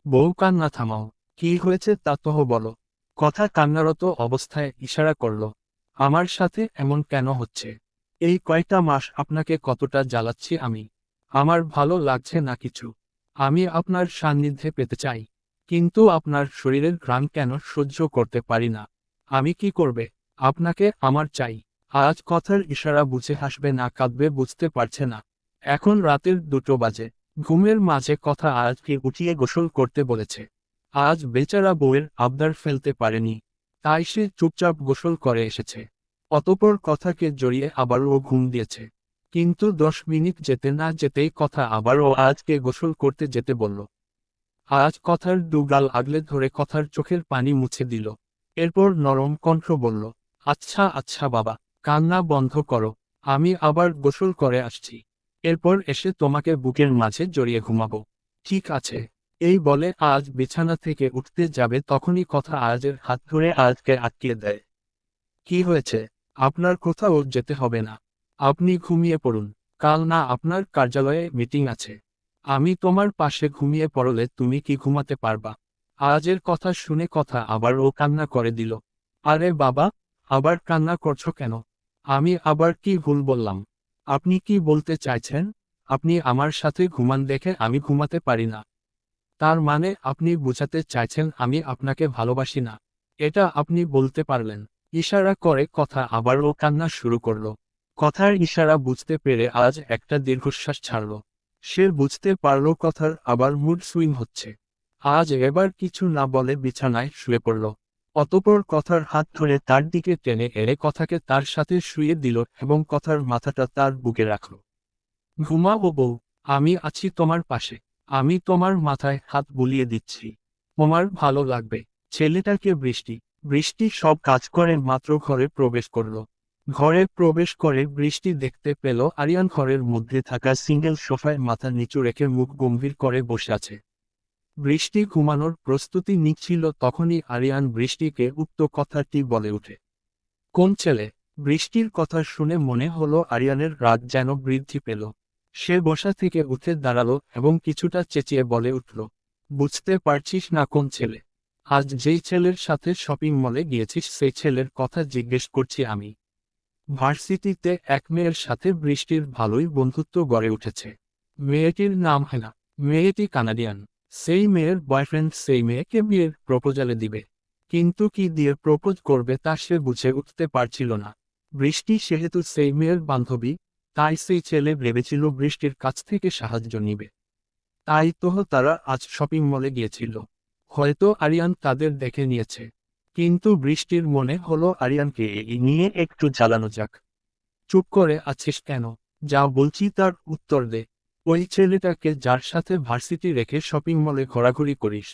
বউ, কান্না থামাও। কি হয়েছে তা তো বলো। কথা কান্নারত অবস্থায় ইশারা করল। আমার সাথে এমন কেন হচ্ছে? এই কয়টা মাস আপনাকে কতটা জ্বালাচ্ছি আমি। আমার ভালো লাগছে না কিছু। আমি আপনার সান্নিধ্যে পেতে চাই, কিন্তু আপনার শরীরের ঘ্রাণ কেন সহ্য করতে পারি না। আমি কি করবে? আপনাকে আমার চাই। আজ কথার ইশারা বুঝে হাসবে না কাঁদবে বুঝতে পারছে না। এখন রাতের 2টো বাজে। ঘুমের মাঝে কথা আজকে উঠিয়ে গোসল করতে বলেছে। আজ বেচারা বউয়ের আবদার ফেলতে পারেনি, তাই সে চুপচাপ গোসল করে এসেছে। অতঃপর কথাকে জড়িয়ে আবারও ঘুম দিয়েছে। কিন্তু 10 মিনিট যেতে না যেতেই কথা আবারও আজকে গোসল করতে যেতে বলল। আজ কথার দুগাল আগলে ধরে কথার চোখের পানি মুছে দিল। এরপর নরম কণ্ঠ বলল, আচ্ছা আচ্ছা বাবা, কান্না বন্ধ করো। আমি আবার গোসল করে আসছি। এরপর এসে তোমাকে বুকের মাঝে জড়িয়ে ঘুমাবো। ঠিক আছে। এই বলে আজ বিছানা থেকে উঠতে যাবে তখনই কথা আজের হাত ধরে আজকে আটকিয়ে দেয়। কি হয়েছে? আপনার কোথাও যেতে হবে না। আপনি ঘুমিয়ে পড়ুন। কাল না আপনার কার্যালয়ে মিটিং আছে। আমি তোমার পাশে ঘুমিয়ে পড়লে তুমি কি ঘুমাতে পারবা? আজের কথা শুনে কথা আবার ও কান্না করে দিল। আরে বাবা, আবার কান্না করছো কেন? আমি আবার কি ভুল বললাম? আপনি কি বলতে চাইছেন? আপনি আমার সাথে ঘুমান দেখে আমি ঘুমাতে পারি না? তার মানে আপনি বোঝাতে চাইছেন আমি আপনাকে ভালোবাসি না? এটা আপনি বলতে পারলেন? ইশারা করে কথা আবারও কান্না শুরু করল। কথার ইশারা বুঝতে পেরে আজ একটা দীর্ঘশ্বাস ছাড়ল। সে বুঝতে পারল কথার আবার মুড সুইং হচ্ছে। আজ এবার কিছু না বলে বিছানায় শুয়ে পড়ল। অতঃপর কথার হাত ধরে তার দিকে টেনে এনে কথাকে তার সাথে শুইয়ে দিল এবং কথার মাথাটা তার বুকে রাখল। ঘুমাবো বউ, আমি আছি তোমার পাশে। আমি তোমার মাথায় হাত বুলিয়ে দিচ্ছি। তোমার ভালো লাগবে। ছেলেটাকে বৃষ্টি বৃষ্টি সব কাজ করে মাত্র ঘরে প্রবেশ করল। ঘরে প্রবেশ করে বৃষ্টি দেখতে পেল আরিয়ান ঘরের মধ্যে থাকা সিঙ্গেল সোফায় মাথা নিচু রেখে মুখ গম্ভীর করে বসে আছে। বৃষ্টি ঘুমানোর প্রস্তুতি নিচ্ছিল তখনই আরিয়ান বৃষ্টিকে উক্ত কথাটি বলে ওঠে। কোন ছেলে? বৃষ্টির কথা শুনে মনে হলো আরিয়ানের রাগ যেন বৃদ্ধি পেল। সে বসা থেকে উঠে দাঁড়ালো এবং কিছুটা চেঁচিয়ে বলে উঠল, বুঝতে পারছিস না কোন ছেলে? আজ যেই ছেলের সাথে শপিং মলে গিয়েছিস সেই ছেলের কথা জিজ্ঞেস করছি আমি। ভার্সিটিতে এক মেয়ের সাথে বৃষ্টির ভালোই বন্ধুত্ব গড়ে উঠেছে। মেয়েটির নাম হেনা। মেয়েটি কানাডিয়ান। সেই মেয়ের বয়ফ্রেন্ড সেই মেয়েকে বিয়ের প্রপোজালে দিবে। কিন্তু কি দিয়ে প্রপোজ করবে তা সে বুঝে উঠতে পারছিল না। বৃষ্টি সেহেতু সেই মেয়ের বান্ধবী, তাই সেই ছেলে ভেবেছিল বৃষ্টির কাছ থেকে সাহায্য নিবে। তাই তো তারা আজ শপিং মলে গিয়েছিল। হয়তো আরিয়ান তাদের দেখে নিয়েছে। কিন্তু বৃষ্টির মনে হলো আরিয়ানকে এই নিয়ে একটু জ্বালানো যাক। চুপ করে আছিস কেন? যা বলছি তার উত্তর দে। ওই ছেলেটাকে যার সাথে ভার্সিটি রেখে শপিং মলে ঘোরাঘুরি করিস,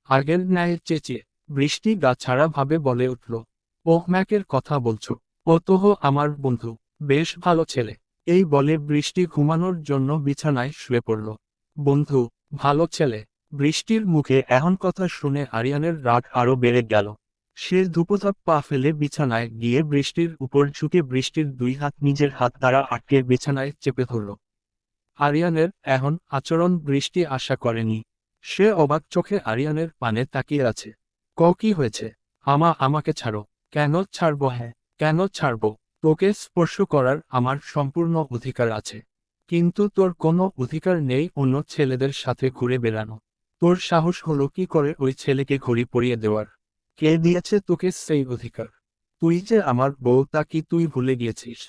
আগের ন্যায় চেঁচিয়ে বৃষ্টি গা ছাড়া ভাবে বলে উঠল। ওহ, ম্যাকের কথা বলছো? ও তো আমার বন্ধু, বেশ ভালো ছেলে। এই বলে বৃষ্টি ঘুমানোর জন্য বিছানায় শুয়ে পড়ল। বন্ধু, ভালো ছেলে? বৃষ্টির মুখে এমন কথা শুনে আরিয়ানের রাগ আরো বেড়ে গেল। সে ধুপধাপ পা ফেলে বিছানায় গিয়ে বৃষ্টির উপর ঝুঁকে বৃষ্টির দুই হাত নিজের হাত দ্বারা আটকে বিছানায় চেপে ধরল। আরিয়ানের এমন আচরণ বৃষ্টি আশা করেনি। সে অবাক চোখে আরিয়ানের পানে তাকিয়ে আছে। কি হয়েছে? আমাকে ছাড়ো। কেন ছাড়বো? হ্যাঁ, কেন ছাড়বো? তোকে স্পর্শ করার আমার সম্পূর্ণ অধিকার আছে। কিন্তু তোর কোনো অধিকার নেই অন্য ছেলেদের সাথে ঘুরে বেড়ানো। তোর সাহস হলো কি করে ওই ছেলেকে ঘড়ি পরিয়ে দেওয়ার? কে দিয়েছে তোকে সেই অধিকার? তুই যে আমার বউ, তা কি তুই ভুলে গিয়েছিস?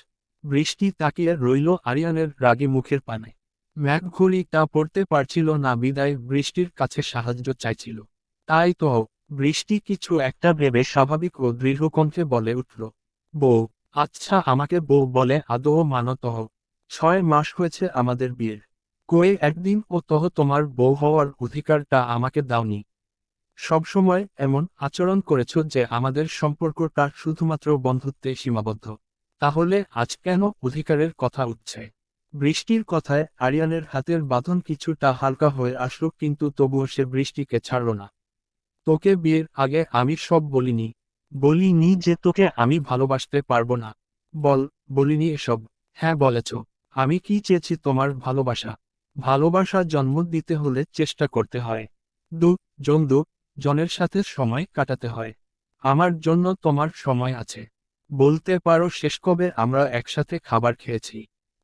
বৃষ্টি তাকিয়ে রইল আরিয়ানের রাগী মুখের পানে। ম্যাক ঘড়িটা পড়তে পারছিল না বিদায় বৃষ্টির কাছে সাহায্য চাইছিল। তাই তো। বৃষ্টি কিছু একটা ভেবে স্বাভাবিক ও দৃঢ় কণ্ঠে বলে উঠল। বউ? আচ্ছা, আমাকে বউ বলে আদৌ মানো তহ? 6 মাস হয়েছে আমাদের বিয়ের। কই একদিন ও তোমার বউ হওয়ার অধিকারটা আমাকে দাওনি। সবসময় এমন আচরণ করেছ যে আমাদের সম্পর্কটা শুধুমাত্র বন্ধুত্বে সীমাবদ্ধ। তাহলে আজ কেন অধিকারের কথা উঠছে? বৃষ্টির কথায় আরিয়ানের হাতের বাঁধন কিছুটা হালকা হয়ে আসলো, কিন্তু তবুও সে বৃষ্টিকে ছাড়ল না। তোকে বিয়ের আগে আমি সব বলিনি? বলিনি যে তোকে আমি ভালোবাসতে পারবো না? বলিনি এসব? হ্যাঁ বলেছ। আমি কি চেয়েছি? তোমার ভালোবাসা। ভালোবাসা জন্ম দিতে হলে চেষ্টা করতে হয়। জনের সাথে সময় কাটাতে হয়। আমার জন্য তোমার সময় আছে। বলতে পারো শেষ কবে আমরা একসাথে খাবার খেয়েছি?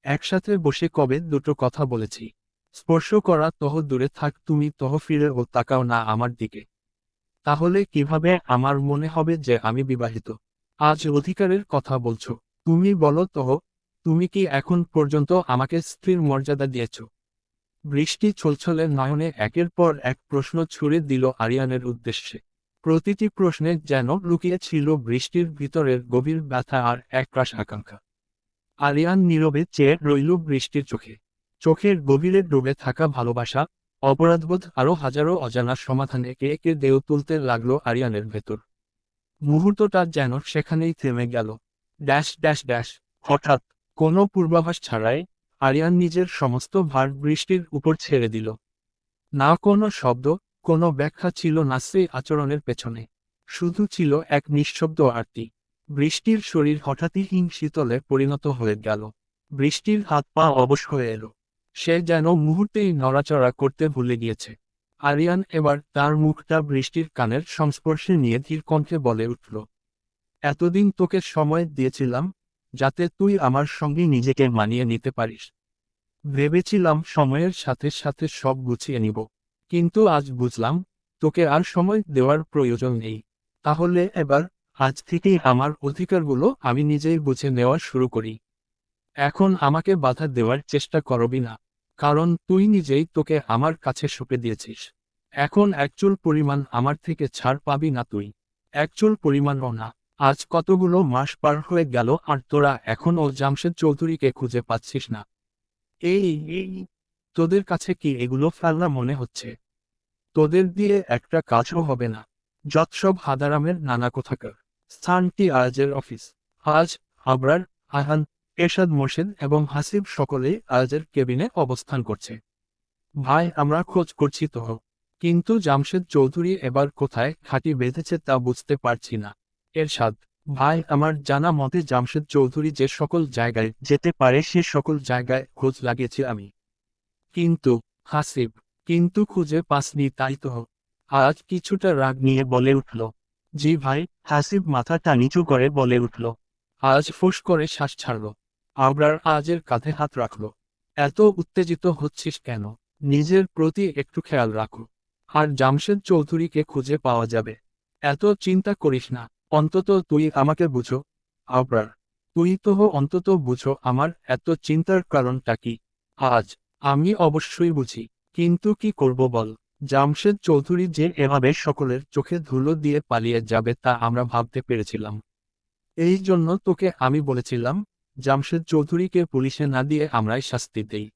একসাথে বসে কবে দুটো কথা বলেছি? স্পর্শ করা দূরে থাক, তুমি ফিরে ও তাকাও না আমার দিকে। তাহলে কিভাবে আমার মনে হবে যে আমি বিবাহিত? আজ অধিকারের কথা বলছো? তুমি বলো তুমি কি এখন পর্যন্ত আমাকে স্ত্রীর মর্যাদা দিয়েছ? বৃষ্টি ছলছলে নয়নে একের পর এক প্রশ্ন ছুড়ে দিল আরিয়ানের উদ্দেশ্যে। প্রতিটি প্রশ্নে যেন লুকিয়ে ছিল বৃষ্টির ভিতরের গভীর ব্যথা আর একরাশ আকাঙ্ক্ষা। আরিয়ান নীরবে চেয়ে রইল বৃষ্টির চোখে। চোখের গভীরে ডুবে থাকা ভালোবাসা, অপরাধবোধ আরও হাজারো অজানা সমাধানে একে একে ঢেউ তুলতে লাগলো আরিয়ানের ভেতর। মুহূর্তটা যেন সেখানেই থেমে গেল। Dash dash dash. হঠাৎ, কোনো পূর্বাভাস ছাড়াই, আরিয়ান নিজের সমস্ত ভার বৃষ্টির উপর ছেড়ে দিল। না কোনো শব্দ, কোনো ব্যাখ্যা ছিল না সেই আচরণের পেছনে। শুধু ছিল এক নিঃশব্দ আরতি। বৃষ্টির শরীর হঠাৎই হিম শীতলে পরিণত হয়ে গেল। বৃষ্টির হাত পা অবশ হয়ে এলো। সে যেন মুহূর্তেই নড়াচড়া করতে ভুলে গিয়েছে। আরিয়ান এবার তার মুখটা বৃষ্টির কানের সংস্পর্শে নিয়ে ধীর কণ্ঠে বলে উঠল। এতদিন তোকে সময় দিয়েছিলাম, যাতে তুই আমার সঙ্গে নিজেকে মানিয়ে নিতে পারিস। ভেবেছিলাম সময়ের সাথে সাথে সব গুছিয়ে নিব। কিন্তু আজ বুঝলাম, তোকে আর সময় দেওয়ার প্রয়োজন নেই। তাহলে এবার, আজ থেকেই আমার অধিকারগুলো আমি নিজেই বুঝে নেওয়া শুরু করি। এখন আমাকে বাধা দেওয়ার চেষ্টা করবি না। কারণ তুই নিজেই তোকে আমার কাছে সঁপে দিয়েছিস। এখন একচুল পরিমাণ আমার থেকে ছাড় পাবি না তুই। একচুল পরিমাণও না। আজ কতগুলো মাস পার হয়ে গেল আর তোরা এখনও জামশেদ চৌধুরীকে খুঁজে পাচ্ছিস না। এই এই তোদের কাছে কি এগুলো ফেলনা মনে হচ্ছে? তোদের দিয়ে একটা কাজও হবে না। যত সব হাদারামের নানা কোথাকার। স্থানটি আজের অফিস। আজ আবরার, আহান, এরশাদ মোর্শেদ এবং হাসিব সকলেই আজের কেবিনে অবস্থান করছে। ভাই, আমরা খোঁজ করছি তো, কিন্তু জামশেদ চৌধুরী এবার কোথায় ঘাঁটি বেঁধেছে তা বুঝতে পারছি না। এরশাদ ভাই, আমার জানা মতে জামশেদ চৌধুরী যে সকল জায়গায় যেতে পারে সে সকল জায়গায় খোঁজ লাগিয়েছি আমি। কিন্তু হাসিব কিন্তু খুঁজে পাসনি তাই তো? আজ কিছুটা রাগ নিয়ে বলে উঠল। জি ভাই, হাসিব মাথাটা নিচু করে বলে উঠল। আজ ফুস করে শ্বাস ছাড়ল। আবরার আজের কাঁধে হাত রাখল। এত উত্তেজিত হচ্ছিস কেন? নিজের প্রতি একটু খেয়াল রাখো। আর জামশেদ চৌধুরীকে খুঁজে পাওয়া যাবে। এত চিন্তা করিস না। অন্তত তুই আমাকে বুঝো। আবরার, তুই তো অন্তত বুঝো আমার এত চিন্তার কারণটা কি। আজ আমি অবশ্যই বুঝি, কিন্তু কি করব বল? জামশেদ চৌধুরী যে এভাবে সকলের চোখে ধুলো দিয়ে পালিয়ে যাবে তা আমরা ভাবতে পেরেছিলাম। এই জন্য তোকে আমি বলেছিলাম, জামশেদ চৌধুরীকে পুলিশে না দিয়ে আমরাই শাস্তি দেই।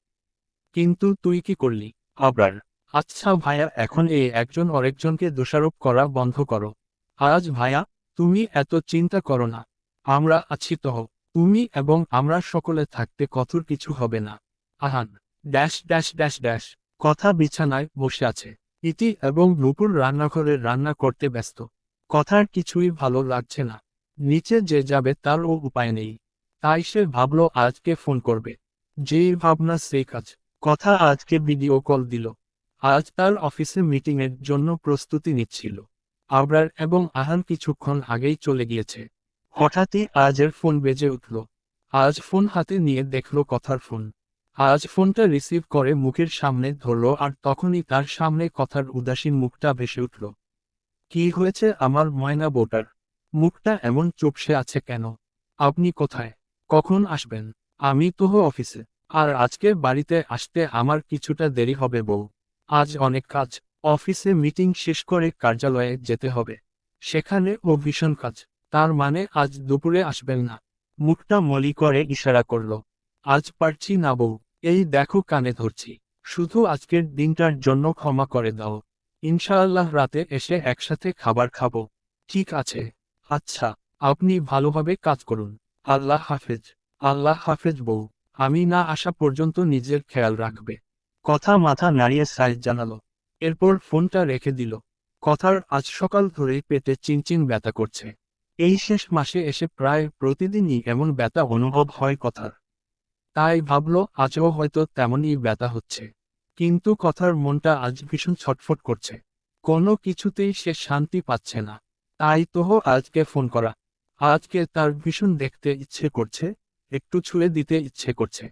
কিন্তু তুই কি করলি? আবরার: আচ্ছা ভাইয়া, এখন এই একজন আরেকজনকে দোষারোপ করা বন্ধ করো। আজ ভাইয়া, তুমি এত চিন্তা করো না। আমরা আছি তো। তুমি এবং আমরা সকলে থাকতে কঠোর কিছু হবে না। Ahaan dash dash dash dash. কথা বিছানায় বসে আছে। ইতি এবং নূপুর রান্নাঘরে রান্না করতে ব্যস্ত। কথার কিছুই ভালো লাগছে না। নিচে যে যাবে তারও উপায় নেই। তাই সে ভাবল আজকে ফোন করবে। যেই ভাবনা সেই কাজ। কথা আজকে ভিডিও কল দিল। আজ তার অফিসে মিটিংয়ের জন্য প্রস্তুতি নিচ্ছিল। আবরার এবং আহান কিছুক্ষণ আগেই চলে গিয়েছে। হঠাৎই আজের ফোন বেজে উঠল। আজ ফোন হাতে নিয়ে দেখল কথার ফোন। আজ ফোনটা রিসিভ করে মুখের সামনে ধরল আর তখনই তার সামনে কথার উদাসীন মুখটা ভেসে উঠল। কি হয়েছে আমার ময়না বউটার? মুখটা এমন চুপসে আছে কেন? আপনি কোথায়? কখন আসবেন? আমি তো অফিসে। আর আজকে বাড়িতে আসতে আমার কিছুটা দেরি হবে বউ। আজ অনেক কাজ। অফিসে মিটিং শেষ করে কার্যালয়ে যেতে হবে। সেখানে ভীষণ কাজ। তার মানে আজ দুপুরে আসবেন না? মুখটা মলি করে ইশারা করল। আজ পারছি না বউ। এই দেখো কানে ধরছি। শুধু আজকের দিনটার জন্য ক্ষমা করে দাও। ইনশাআল্লাহ রাতে এসে একসাথে খাবার খাবো। ঠিক আছে। আচ্ছা, আপনি ভালোভাবে কাজ করুন। আল্লাহ হাফেজ। আল্লাহ হাফেজ বউ। আমি না আসা পর্যন্ত নিজের খেয়াল রাখবে। কথা মাথা নাড়িয়ে সাইজ জানালো। এরপর ফোনটা রেখে দিল। কথার আজ সকাল ধরেই পেটে চিনচিন ব্যথা করছে। এই শেষ মাসে এসে প্রায় প্রতিদিনই এমন ব্যথা অনুভব হয় কথার। তাই ভাবল আজও হয়তো তেমনই ব্যথা হচ্ছে। কিন্তু কথার মনটা আজ ভীষণ ছটফট করছে। কোনো কিছুতেই সে শান্তি পাচ্ছে না। তাই তো আজকে ফোন করা। আজকে তার ভীষণ দেখতে ইচ্ছে করছে, একটু ছুঁয়ে দিতে ইচ্ছে করছে।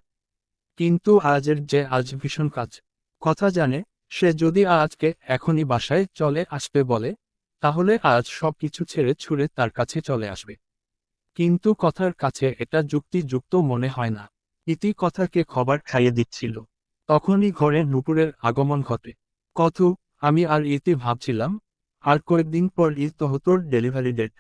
কিন্তু আজের যে আজ ভীষণ কাজ। কথা জানে, সে যদি আজকে এখনই বাসায় চলে আসবে বলে, তাহলে আজ সব কিছু ছেড়ে ছুঁড়ে তার কাছে চলে আসবে। কিন্তু কথার কাছে এটা যুক্তিযুক্ত মনে হয় না। ইতি কথাকে খাবার খাইয়ে দিচ্ছিল। তখনই ঘরে নূপুরের আগমন ঘটে। কথু, আমি আর ইতি ভাবছিলাম, আর কয়েকদিন পর ঈদ তো তোর ডেলিভারি ডেট।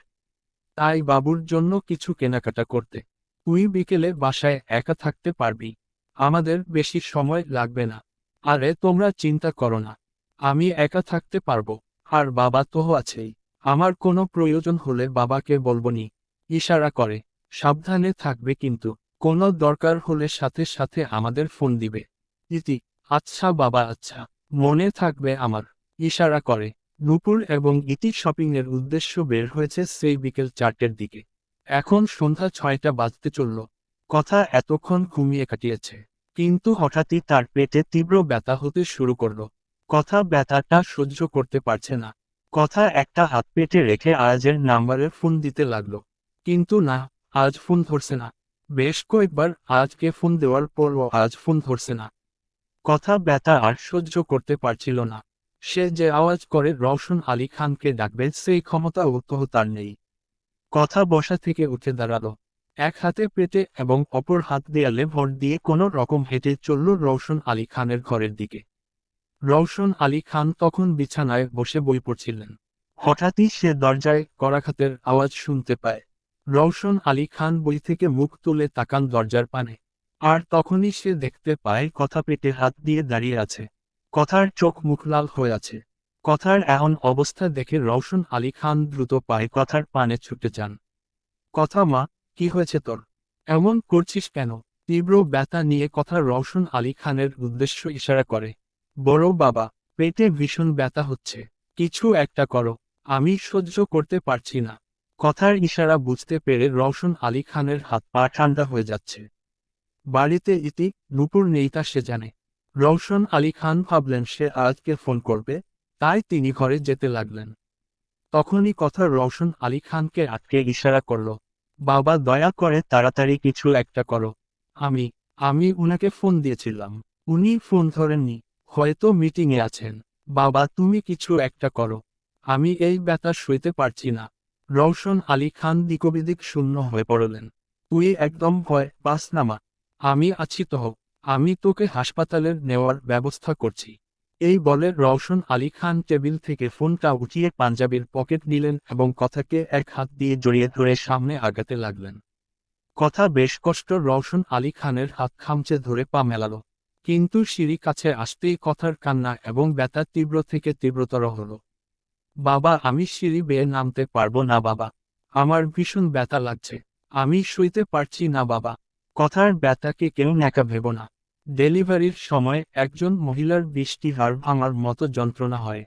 তাই বাবুর জন্য কিছু কেনাকাটা করতে। তুই বিকেলে বাসায় একা থাকতে পারবি। আমাদের বেশি সময় লাগবে না। আরে তোমরা চিন্তা করো না। আমি একা থাকতে পারবো। আর বাবা তো আছেই। আমার কোনো প্রয়োজন হলে বাবাকে বলবনি। ইশারা করে। সাবধানে থাকবে কিন্তু। কোনো দরকার হলে সাথে সাথে আমাদের ফোন দিবে। ইতি: আচ্ছা বাবা আচ্ছা। মনে থাকবে আমার। ইশারা করে। নূপুর এবং ইতি শপিংয়ের উদ্দেশ্য বের হয়েছে সেই বিকেল 4টের দিকে। এখন সন্ধ্যা 6টা বাজতে চলল। কথা এতক্ষণ ঘুমিয়ে কাটিয়েছে। কিন্তু হঠাৎই তার পেটে তীব্র ব্যথা হতে শুরু করল। কথা ব্যথাটা সহ্য করতে পারছে না। কথা একটা হাত পেটে রেখে আয়াজের নাম্বারে ফোন দিতে লাগলো। কিন্তু না, আজ ফোন ধরছে না। বেশ কয়েকবার আজকে ফোন দেওয়ার পরও আজ ফোন ধরছে না। কথা ব্যথা আর সহ্য করতে পারছিল না। সে যে আওয়াজ করে রওশন আলী খানকে ডাকবে সেই ক্ষমতাও তো তার নেই। কথা বসা থেকে উঠে দাঁড়ালো। এক হাতে পেটে এবং অপর হাত দেয়ালে ভর দিয়ে কোনো রকম হেঁটে চলল রওশন আলী খানের ঘরের দিকে। রওশন আলী খান তখন বিছানায় বসে বই পড়ছিলেন। হঠাৎই সে দরজায় করাঘাতের আওয়াজ শুনতে পায়। রওশন আলী খান বই থেকে মুখ তুলে তাকান দরজার পানে। আর তখনই সে দেখতে পায় কথা পেটে হাত দিয়ে দাঁড়িয়ে আছে। কথার চোখ মুখ লাল হয়ে আছে। কথার এমন অবস্থা দেখে রওশন আলী খান দ্রুত পায়ে কথার পানে ছুটে যান। কথা মা, কি হয়েছে তোর? এমন করছিস কেন? তীব্র ব্যথা নিয়ে কথা রওশন আলী খানের উদ্দেশ্য ইশারা করে। বড় বাবা, পেটে ভীষণ ব্যথা হচ্ছে। কিছু একটা করো। আমি সহ্য করতে পারছি না। কথার ইশারা বুঝতে পেরে রওশন আলী খানের হাত পা ঠান্ডা হয়ে যাচ্ছে। বাড়িতে ইতি, নূপুর নেই তা সে জানে। রওশন আলী খান ভাবলেন সে আজকে ফোন করবে, তাই তিনি ঘরে যেতে লাগলেন। তখনই কথা রওশন আলী খানকে আটকে ইশারা করল। বাবা দয়া করে তাড়াতাড়ি কিছু একটা করো। আমি আমি উনাকে ফোন দিয়েছিলাম। উনি ফোন ধরেননি। হয়তো মিটিংয়ে আছেন। বাবা তুমি কিছু একটা করো। আমি এই ব্যথা সইতে পারছি না। রওশন আলী খান দিকবিদিক শূন্য হয়ে পড়লেন। তুই একদম ভয় পাস না মা। আমি আছি তো। আমি তোকে হাসপাতালের নেওয়ার ব্যবস্থা করছি। এই বলে রওশন আলী খান টেবিল থেকে ফোনটা উঠিয়ে পাঞ্জাবির পকেট নিলেন এবং কথাকে এক হাত দিয়ে জড়িয়ে ধরে সামনে আগাতে লাগলেন। কথা বেশ কষ্ট রওশন আলী খানের হাত খামচে ধরে পা মেলাল। কিন্তু সিঁড়ি কাছে আসতেই কথার কান্না এবং ব্যথা তীব্র থেকে তীব্রতর হল। বাবা, আমি সিঁড়ি বেয়ে নামতে পারবো না বাবা। আমার ভীষণ ব্যথা লাগছে। আমি সইতে পারছি না বাবা। কথার ব্যথাকে কেউ ন্যাকা ভেব না। ডেলিভারির সময় একজন মহিলার 20টি হাড় ভাঙার মতো যন্ত্রণা হয়।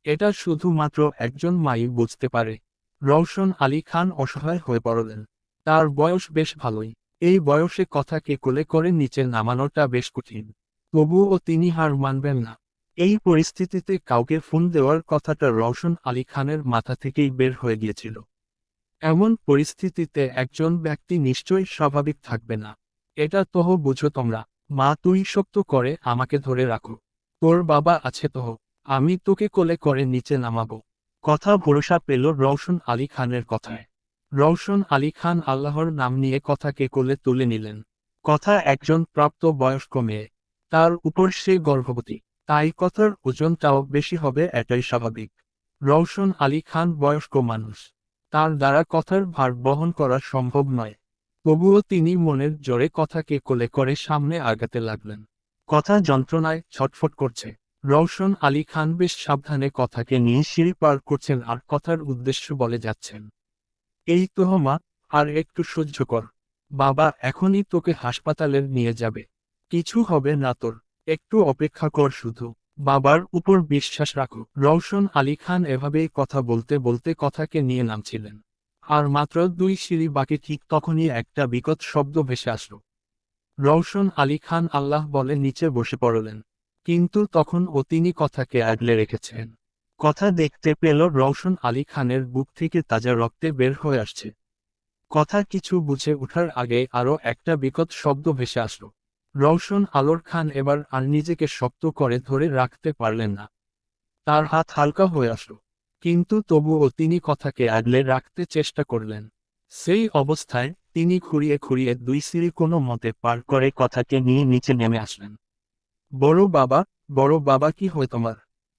এটা শুধুমাত্র একজন মাই বুঝতে পারে। রওশন আলী খান অসহায় হয়ে পড়লেন। তার বয়স বেশ ভালোই। এই বয়সে কথাকে কোলে করে নিচে নামানোটা বেশ কঠিন। তবুও তিনি হার মানবেন না। এই পরিস্থিতিতে কাউকে ফোন দেওয়ার কথাটা রওশন আলী খানের মাথা থেকেই বের হয়ে গিয়েছিল। এমন পরিস্থিতিতে একজন ব্যক্তি নিশ্চয়ই স্বাভাবিক থাকবে না। এটা তোহ বুঝো তোমরা। মা, তুই শক্ত করে আমাকে ধরে রাখো। তোর বাবা আছে তোহ। আমি তোকে কোলে করে নিচে নামাবো। কথা ভরসা পেল রওশন আলী খানের কথায়। রওশন আলী খান আল্লাহর নাম নিয়ে কথাকে কোলে তুলে নিলেন। কথা একজন প্রাপ্ত বয়স্ক মেয়ে। তার উপর সে গর্ভবতী। তাই কথার ওজনটাও বেশি হবে, এটাই স্বাভাবিক। রওশন আলী খান বয়স্ক মানুষ। তার দ্বারা কথার ভার বহন করা সম্ভব নয়। তবুও তিনি মনের জোরে কথাকে কোলে করে সামনে আগাতে লাগলেন। কথা যন্ত্রণায় ছটফট করছে। রওশন আলী খান বেশ সাবধানে কথাকে নিয়ে সিঁড়ি পার করছেন আর কথার উদ্দেশ্য বলে যাচ্ছেন। এই তো মা, আর একটু সহ্য কর। বাবা এখনই তোকে হাসপাতালে নিয়ে যাবে। কিছু হবে না তোর। একটু অপেক্ষা কর শুধু। বাবার উপর বিশ্বাস রাখো। রওশন আলী খান এভাবেই কথা বলতে বলতে কথাকে নিয়ে নামছিলেন। আর মাত্র 2 সিঁড়ি বাকি, ঠিক তখনই একটা বিকট শব্দ ভেসে আসলো। রওশন আলী খান আল্লাহ বলে নিচে বসে পড়লেন। কিন্তু তখন তিনি কথাকে আগলে রেখেছেন। কথা দেখতে পেল রওশন আলী খানের বুক থেকে তাজা রক্তে বের হয়ে আসছে। কথা কিছু বুঝে ওঠার আগে আরও একটা বিকট শব্দ ভেসে আসলো। রওশন আলোর খান এবার আর নিজেকে শক্ত করে ধরে রাখতে পারলেন না। তার হাত হালকা হয়ে আসলো। কিন্তু তবুও তিনি কথাকে আগলে রাখতে চেষ্টা করলেন। সেই অবস্থায় তিনি খুঁড়িয়ে খুঁড়িয়ে 2 সিঁড়ি কোনো মতে পার করে কথাকে নিয়ে নিচে নেমে আসলেন। বড় বাবা, বড় বাবা, কি হয় তোমার?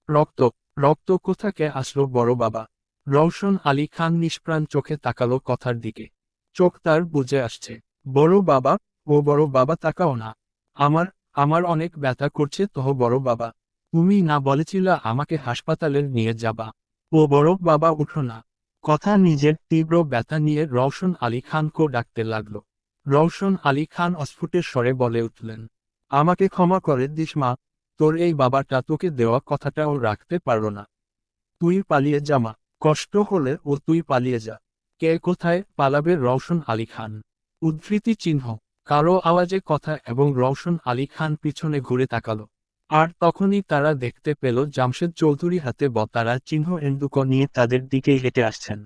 রক্ত, রক্ত কোথাকে আসলো বড় বাবা? রওশন আলী খান নিষ্প্রাণ চোখে তাকালো কথার দিকে। চোখ তার বুজে আসছে। বড় বাবা, ও বড় বাবা, তাকাও না। আমার আমার অনেক ব্যথা করছে তোহ বড় বাবা। তুমি না বলেছিলা আমাকে হাসপাতালে নিয়ে যাবা? ও বড় বাবা, উঠো না। কথা নিজের তীব্র ব্যথা নিয়ে রওশন আলী খানকে ডাকতে লাগলো। রওশন আলী খান অস্ফুটের স্বরে বলে উঠলেন, আমাকে ক্ষমা করে দিস মা। তোর এই বাবাটা তোকে দেওয়া কথাটাও রাখতে পারল না। তুই পালিয়ে যা মা। কষ্ট হলে তুই পালিয়ে যা। কে কোথায় পালাবে? রওশন আলী খান। উদ্ধৃতি চিহ্ন। কারো আওয়াজে কথা এবং রওশন আলী খান পিছনে ঘুরে তাকালো। আর তখনই তারা দেখতে পেল জামশেদ চৌধুরী হাতে বতারা চিহ্ন এন্ডুক নিয়ে তাদের দিকেই হেঁটে আসছেন।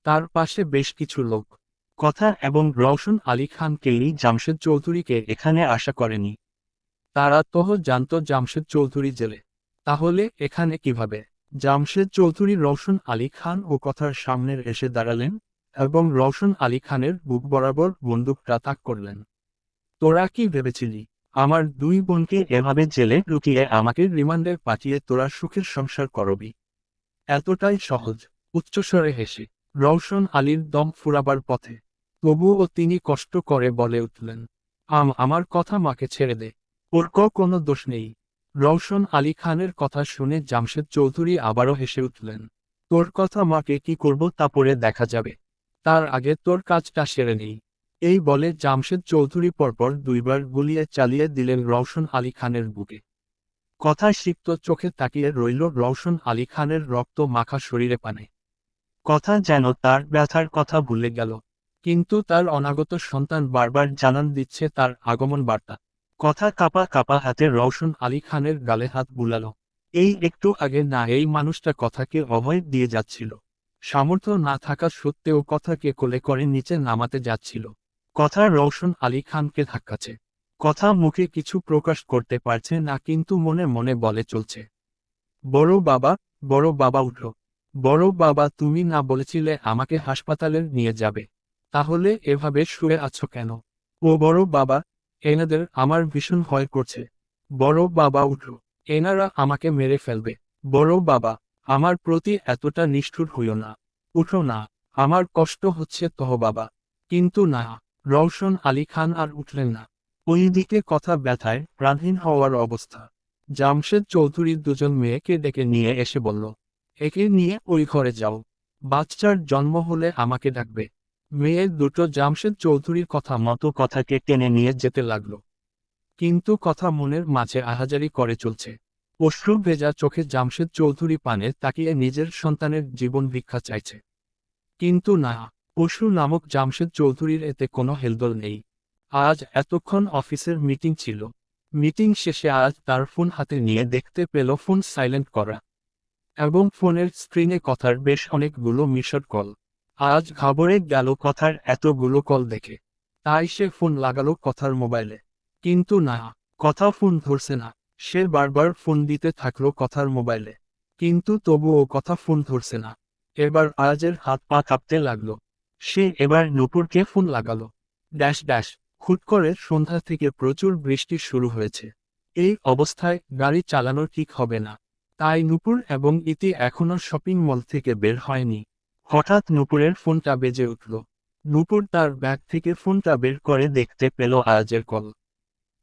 তার পাশে বেশ কিছু লোক। কথা এবং রওশন আলী খানকেই জামশেদ চৌধুরীকে এখানে আশা করেনি। তারা তোহ জানত জামশেদ চৌধুরী জেলে। তাহলে এখানে কিভাবে? জামশেদ চৌধুরী রওশন আলী খান ও কথার সামনে এসে দাঁড়ালেন এবং রওশন আলী খানের বুক বরাবর বন্দুকটা তাক করলেন। তোরা কি ভেবেছিলি আমার 2 বোনকে এভাবে জেলে লুকিয়ে আমাকে রিমান্ডে পাঠিয়ে তোরা সুখের সংসার করবি? এতটাই সহজ? উচ্চস্বরে হেসে রওশন আলীর দম ফুরাবার পথে। তবুও তিনি কষ্ট করে বলে উঠলেন, আমার কথা মাকে ছেড়ে দে। ওর কোনো দোষ নেই। রওশন আলী খানের কথা শুনে জামশেদ চৌধুরী আবারও হেসে উঠলেন। তোর কথা মাকে কি করব তা পরে দেখা যাবে। তার আগে তোর কাজটা সেরে নেই। এই বলে জামশেদ চৌধুরী পরপর 2বার গুলিয়ে চালিয়ে দিলেন রওশন আলী খানের বুকে। কথা সিক্ত চোখে তাকিয়ে রইল রওশন আলী খানের রক্ত মাখা শরীরে পানে। কথা যেন তার ব্যথার কথা ভুলে গেল। কিন্তু তার অনাগত সন্তান বারবার জানান দিচ্ছে তার আগমন বার্তা। কথা কাঁপা কাঁপা হাতে রওশন আলী খানের গালে হাত বুলালো। এই একটু আগে না এই মানুষটা কথাকে অভয় দিয়ে যাচ্ছিল। সামর্থ্য না থাকা সত্ত্বেও কথাকে কোলে করে নিচে নামাতে যাচ্ছিল। কথা রওশন আলী খানকে ধাক্কাচ্ছে। কথা মুখে কিছু প্রকাশ করতে পারছে না, কিন্তু মনে মনে বলে চলছে, বড় বাবা, বড় বাবা, উঠো। বড় বাবা, তুমি না বলেছিলে আমাকে হাসপাতালে নিয়ে যাবে? তাহলে এভাবে শুয়ে আছো কেন? ও বড় বাবা, এনাদের আমার ভীষণ ভয় করছে। বড় বাবা, উঠো। এনারা আমাকে মেরে ফেলবে। বড় বাবা, আমার প্রতি এতটা নিষ্ঠুর হইও না। উঠো না, আমার কষ্ট হচ্ছে তোহ বাবা। কিন্তু না, রওশন আলী খান আর উঠলেন না। ওইদিকে কথা ব্যথায় প্রাণহীন হওয়ার অবস্থা। জামশেদ চৌধুরীর দুজন মেয়েকে ডেকে নিয়ে এসে বলল, একে নিয়ে ওই ঘরে যাও। বাচ্চার জন্ম হলে আমাকে ডাকবে। মেয়ের দুটো জামশেদ চৌধুরীর কথা মতো কথাকে টেনে নিয়ে যেতে লাগলো। কিন্তু কথা মনের মাঝে আহাজারি করে চলছে। অশ্রু ভেজা চোখে জামশেদ চৌধুরী পানে তাকিয়ে নিজের সন্তানের জীবন ভিক্ষা চাইছে। কিন্তু না, অশ্রু নামক জামশেদ চৌধুরীর এতে কোনো হেলদোল নেই। আজ এতক্ষণ অফিসের মিটিং ছিল। মিটিং শেষে আজ তার ফোন হাতে নিয়ে দেখতে পেল ফোন সাইলেন্ট করা, এবং ফোনের স্ক্রিনে কথার বেশ অনেকগুলো মিসড কল। আজ ঘাবড়ে গেল কথার এতগুলো কল দেখে। তাই সে ফোন লাগালো কথার মোবাইলে। কিন্তু না, কথা ফোন ধরছে না। সে বারবার ফোন দিতে থাকলো কথার মোবাইলে, কিন্তু তবুও কথা ফোন ধরছে না। এবার আয়াজের হাত পা কাঁপতে লাগলো। সে এবার নূপুরকে ফোন লাগালো। Dash dash. হুট করে সন্ধ্যা থেকে প্রচুর বৃষ্টি শুরু হয়েছে। এই অবস্থায় গাড়ি চালানো ঠিক হবে না। তাই নূপুর এবং ইতি এখনো শপিং মল থেকে বের হয়নি। হঠাৎ নূপুরের ফোনটা বেজে উঠল। নূপুর তার ব্যাগ থেকে ফোনটা বের করে দেখতে পেল আয়াজের কল।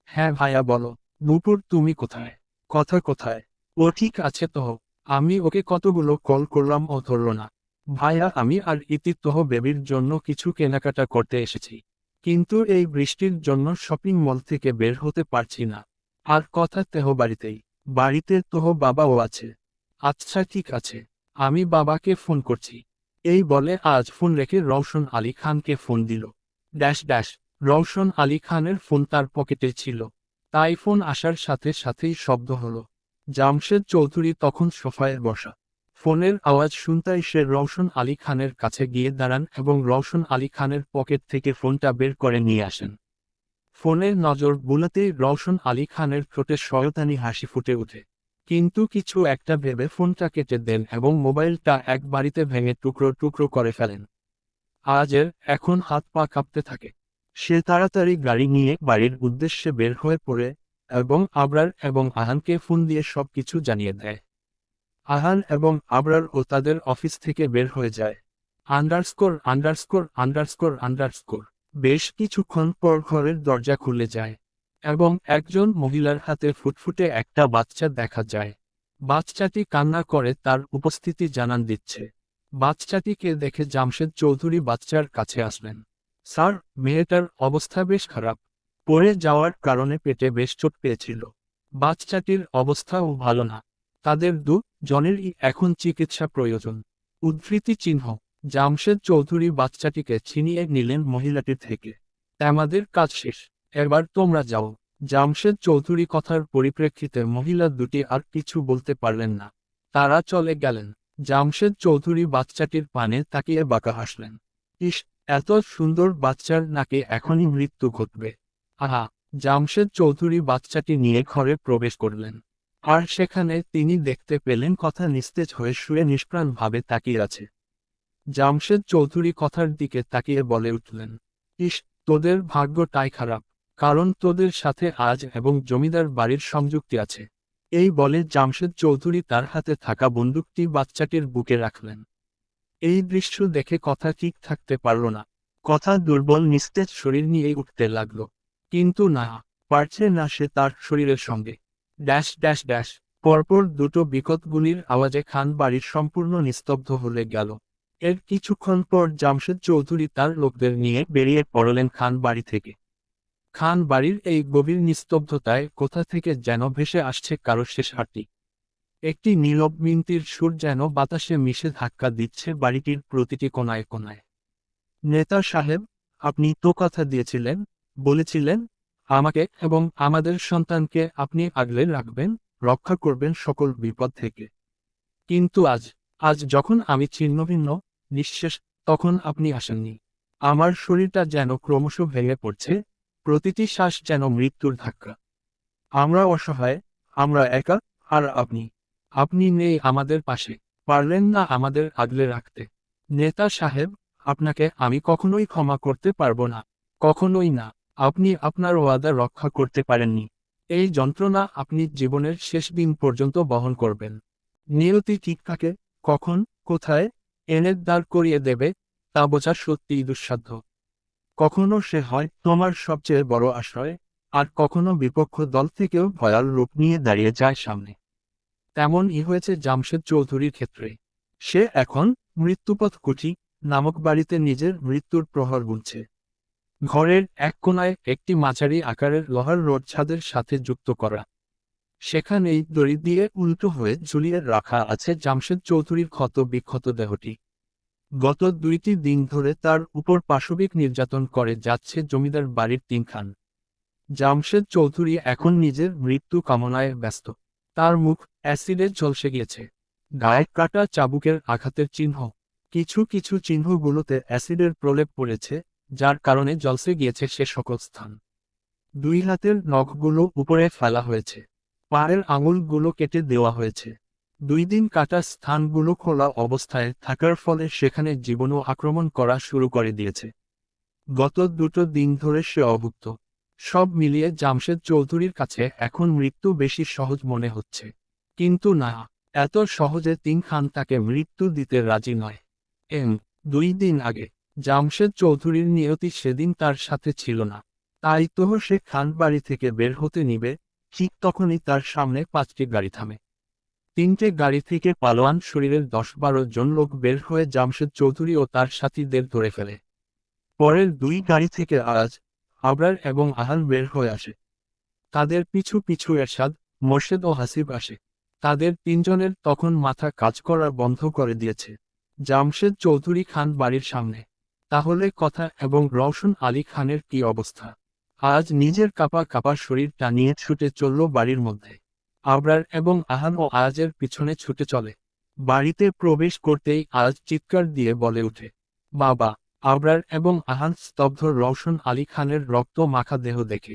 হ্যাঁ ভাইয়া বলো। নূপুর তুমি কোথায়? কথা কোথায়? ও ঠিক আছে তো? আমি ওকে কতগুলো কল করলাম, ও ধরল না। ভাইয়া আমি আর ইতি তোহ বেবির জন্য কিছু কেনাকাটা করতে এসেছি। কিন্তু এই বৃষ্টির জন্য শপিং মল থেকে বের হতে পারছি না। আর কথা তেহ বাড়িতেই। বাড়িতে তোহ বাবাও আছে। আচ্ছা ঠিক আছে, আমি বাবাকে ফোন করছি। এই বলে আজ ফোন রেখে রওশন আলী খানকে ফোন দিল। Dash dash. রওশন আলী খানের ফোন তার পকেটে ছিল। তাই ফোন আসার সাথে সাথেই শব্দ হলো। জামশেদ চৌধুরী তখন সোফায় বসা। ফোনের আওয়াজ শুনতেই সে রওশন আলী খানের কাছে গিয়ে দাঁড়ান এবং রওশন আলী খানের পকেট থেকে ফোনটা বের করে নিয়ে আসেন। ফোনের নজর বুলাতেই রওশন আলী খানের ঠোঁটে শয়তানি হাসি ফুটে ওঠে। কিন্তু কিছু একটা ভেবে ফোনটা কেটে দেন এবং মোবাইলটা এক বাড়িতে ভেঙে টুকরো টুকরো করে ফেলেন। আজের এখন হাত পা কাঁপতে থাকে। সে তাড়াতাড়ি গাড়ি নিয়ে বাড়ির উদ্দেশ্যে বের হয়ে পড়ে এবং আবরার এবং আহানকে ফোন দিয়ে সবকিছু জানিয়ে দেয়। আহান এবং আবরার ও তাদের অফিস থেকে বের হয়ে যায়। Underscore underscore underscore underscore. বেশ কিছুক্ষণ পর ঘরের দরজা খুলে যায় এবং একজন মহিলার হাতে ফুটফুটে একটা বাচ্চা দেখা যায়। বাচ্চাটি কান্না করে তার উপস্থিতি জানান দিচ্ছে। বাচ্চাটিকে দেখে জামশেদ চৌধুরী বাচ্চার কাছে আসলেন। স্যার, মেয়েটার অবস্থা বেশ খারাপ। পড়ে যাওয়ার কারণে পেটে বেশ চোট পেয়েছিল। বাচ্চাটির অবস্থাও ভালো না। তাদের জনেরই এখন চিকিৎসা প্রয়োজন। উদ্ধৃতি চিহ্ন। জামশেদ চৌধুরী বাচ্চাটিকে ছিনিয়ে নিলেন মহিলাটির থেকে। আমাদের কাজ শেষ, এবার তোমরা যাও। জামশেদ চৌধুরী কথার পরিপ্রেক্ষিতে মহিলা দুটি আর কিছু বলতে পারলেন না। তারা চলে গেলেন। জামশেদ চৌধুরী বাচ্চাটির পানে তাকিয়ে বাঁকা হাসলেন। ইস, এত সুন্দর বাচ্চার নাকি এখনই মৃত্যু ঘটবে। আহা! জামশেদ চৌধুরী বাচ্চাটি নিয়ে ঘরে প্রবেশ করলেন। আর সেখানে তিনি দেখতে পেলেন কথা নিস্তেজ হয়ে শুয়ে নিষ্প্রাণভাবে তাকিয়ে আছে। জামশেদ চৌধুরী কথার দিকে তাকিয়ে বলে উঠলেন, ইস, তোদের ভাগ্যটাই খারাপ, কারণ তোদের সাথে আজ এবং জমিদার বাড়ির সংযুক্তি আছে। এই বলে জামশেদ চৌধুরী তার হাতে থাকা বন্দুকটি বাচ্চাটির বুকে রাখলেন। এই দৃশ্য দেখে কথা ঠিক থাকতে পারল না। কথা দুর্বল নিস্তেজ শরীর নিয়েই উঠতে লাগলো। কিন্তু না, পারছে না সে তার শরীরের সঙ্গে। Dash dash dash. পরপর দুটো বিকট গুলির আওয়াজে খান বাড়ির সম্পূর্ণ নিস্তব্ধ হলে গেল। এর কিছুক্ষণ পর জামশেদ চৌধুরী তার লোকদের নিয়ে বেরিয়ে পড়লেন খান বাড়ি থেকে। খান বাড়ির এই গভীর নিস্তব্ধতায় কোথা থেকে যেন ভেসে আসছে কারো শেষ হাঁটি। একটি নীরব মিনতির সুর যেন বাতাসে মিশে ধাক্কা দিচ্ছে বাড়িটির প্রতিটি কোণায় কোণায়। নেতা সাহেব, আপনি তো কথা দিয়েছিলেন, বলেছিলেন, আমাকে এবং আমাদের সন্তানকে আপনি আগলে রাখবেন, রক্ষা করবেন সকল বিপদ থেকে। কিন্তু আজ, আজ যখন আমি ছিন্নভিন্ন, নিঃশেষ, তখন আপনি আসেননি। আমার শরীরটা যেন ক্রমশ ভেঙে পড়ছে, প্রতিটি শ্বাস যেন মৃত্যুর ধাক্কা। আমরা অসহায়, আমরা একা, আর আপনি, আপনি নেই আমাদের পাশে, পারলেন না আমাদের আগলে রাখতে। নেতা সাহেব, আপনাকে আমি কখনোই ক্ষমা করতে পারবো না, কখনোই না। আপনি আপনার ওয়াদা রক্ষা করতে পারেননি। এই যন্ত্রণা আপনি জীবনের শেষ দিন পর্যন্ত বহন করবেন। নিয়তি ঠিক থাকে, কখন, কোথায় এনে দাঁড় করিয়ে দেবে তা বোঝা সত্যিই দুঃসাধ্য। কখনো সে হয় তোমার সবচেয়ে বড় আশ্রয়, আর কখনো বিপক্ষ দল থেকেও ভয়াল রূপ নিয়ে দাঁড়িয়ে যায় সামনে। তেমনই হয়েছে জামশেদ চৌধুরীর ক্ষেত্রে। সে এখন মৃত্যুপথ কুঠি নামক বাড়িতে নিজের মৃত্যুর প্রহর গুনছে। ঘরের এক কোণায় একটি মাঝারি আকারের লোহার রড ছাদের সাথে যুক্ত করা। সেখানেই দড়ি দিয়ে উল্টো হয়ে ঝুলিয়ে রাখা আছে জামশেদ চৌধুরীর ক্ষত বিক্ষত দেহটি। গত 2টি দিন ধরে তার উপর পাশবিক নির্যাতন করে যাচ্ছে জমিদার বাড়ির 3 খান। জামশেদ চৌধুরী এখন নিজের মৃত্যু কামনায় ব্যস্ত। তার মুখ অ্যাসিডে ঝলসে গিয়েছে, গায়ে কাটা চাবুকের আঘাতের চিহ্ন। কিছু কিছু চিহ্নগুলোতে অ্যাসিডের প্রলেপ পড়েছে, যার কারণে ঝলসে গিয়েছে সে সকল স্থান। 2 হাতের নখগুলো উপরে ফেলা হয়েছে, পায়ের আঙুলগুলো কেটে দেওয়া হয়েছে। 2 দিন কাটা স্থানগুলো খোলা অবস্থায় থাকার ফলে সেখানে জীবাণু আক্রমণ করা শুরু করে দিয়েছে। গত 2 দিন ধরে সে অভুক্ত। সব মিলিয়ে জামশেদ চৌধুরীর কাছে এখন মৃত্যু বেশি সহজ মনে হচ্ছে। কিন্তু না, এত সহজে 3 খান তাকে মৃত্যু দিতে রাজি নয়। 2 দিন আগে জামশেদ চৌধুরীর নিয়তি সেদিন তার সাথে ছিল না। তাই তো সে খান বাড়ি থেকে বের হতে নিবে, ঠিক তখনই তার সামনে 5টি গাড়ি থামে। 3টে গাড়ি থেকে পালোয়ান শরীরের 10-12 জন লোক বের হয়ে জামশেদ চৌধুরী ও তার সাথীদের ধরে ফেলে। পরের 2 গাড়ি থেকে আজ, আবরার এবং আহান বের হয়ে আসে। তাদের পিছু পিছু এরশাদ, মোর্শেদ ও হাসিব আসে। তাদের 3 জনের তখন মাথা কাজ করা বন্ধ করে দিয়েছে। জামশেদ চৌধুরী খান বাড়ির সামনে। তাহলে কথা এবং রওশন আলী খানের কি অবস্থা? আজ নিজের কাপা কাপা শরীরটা নিয়ে ছুটে চলল বাড়ির মধ্যে। আবরার এবং আহান ও আজের পিছনে ছুটে চলে। বাড়িতে প্রবেশ করতেই আজ চিৎকার দিয়ে বলে ওঠে, বাবা! আবরার এবং আহান স্তব্ধ রওশন আলী খানের রক্ত মাখা দেহ দেখে।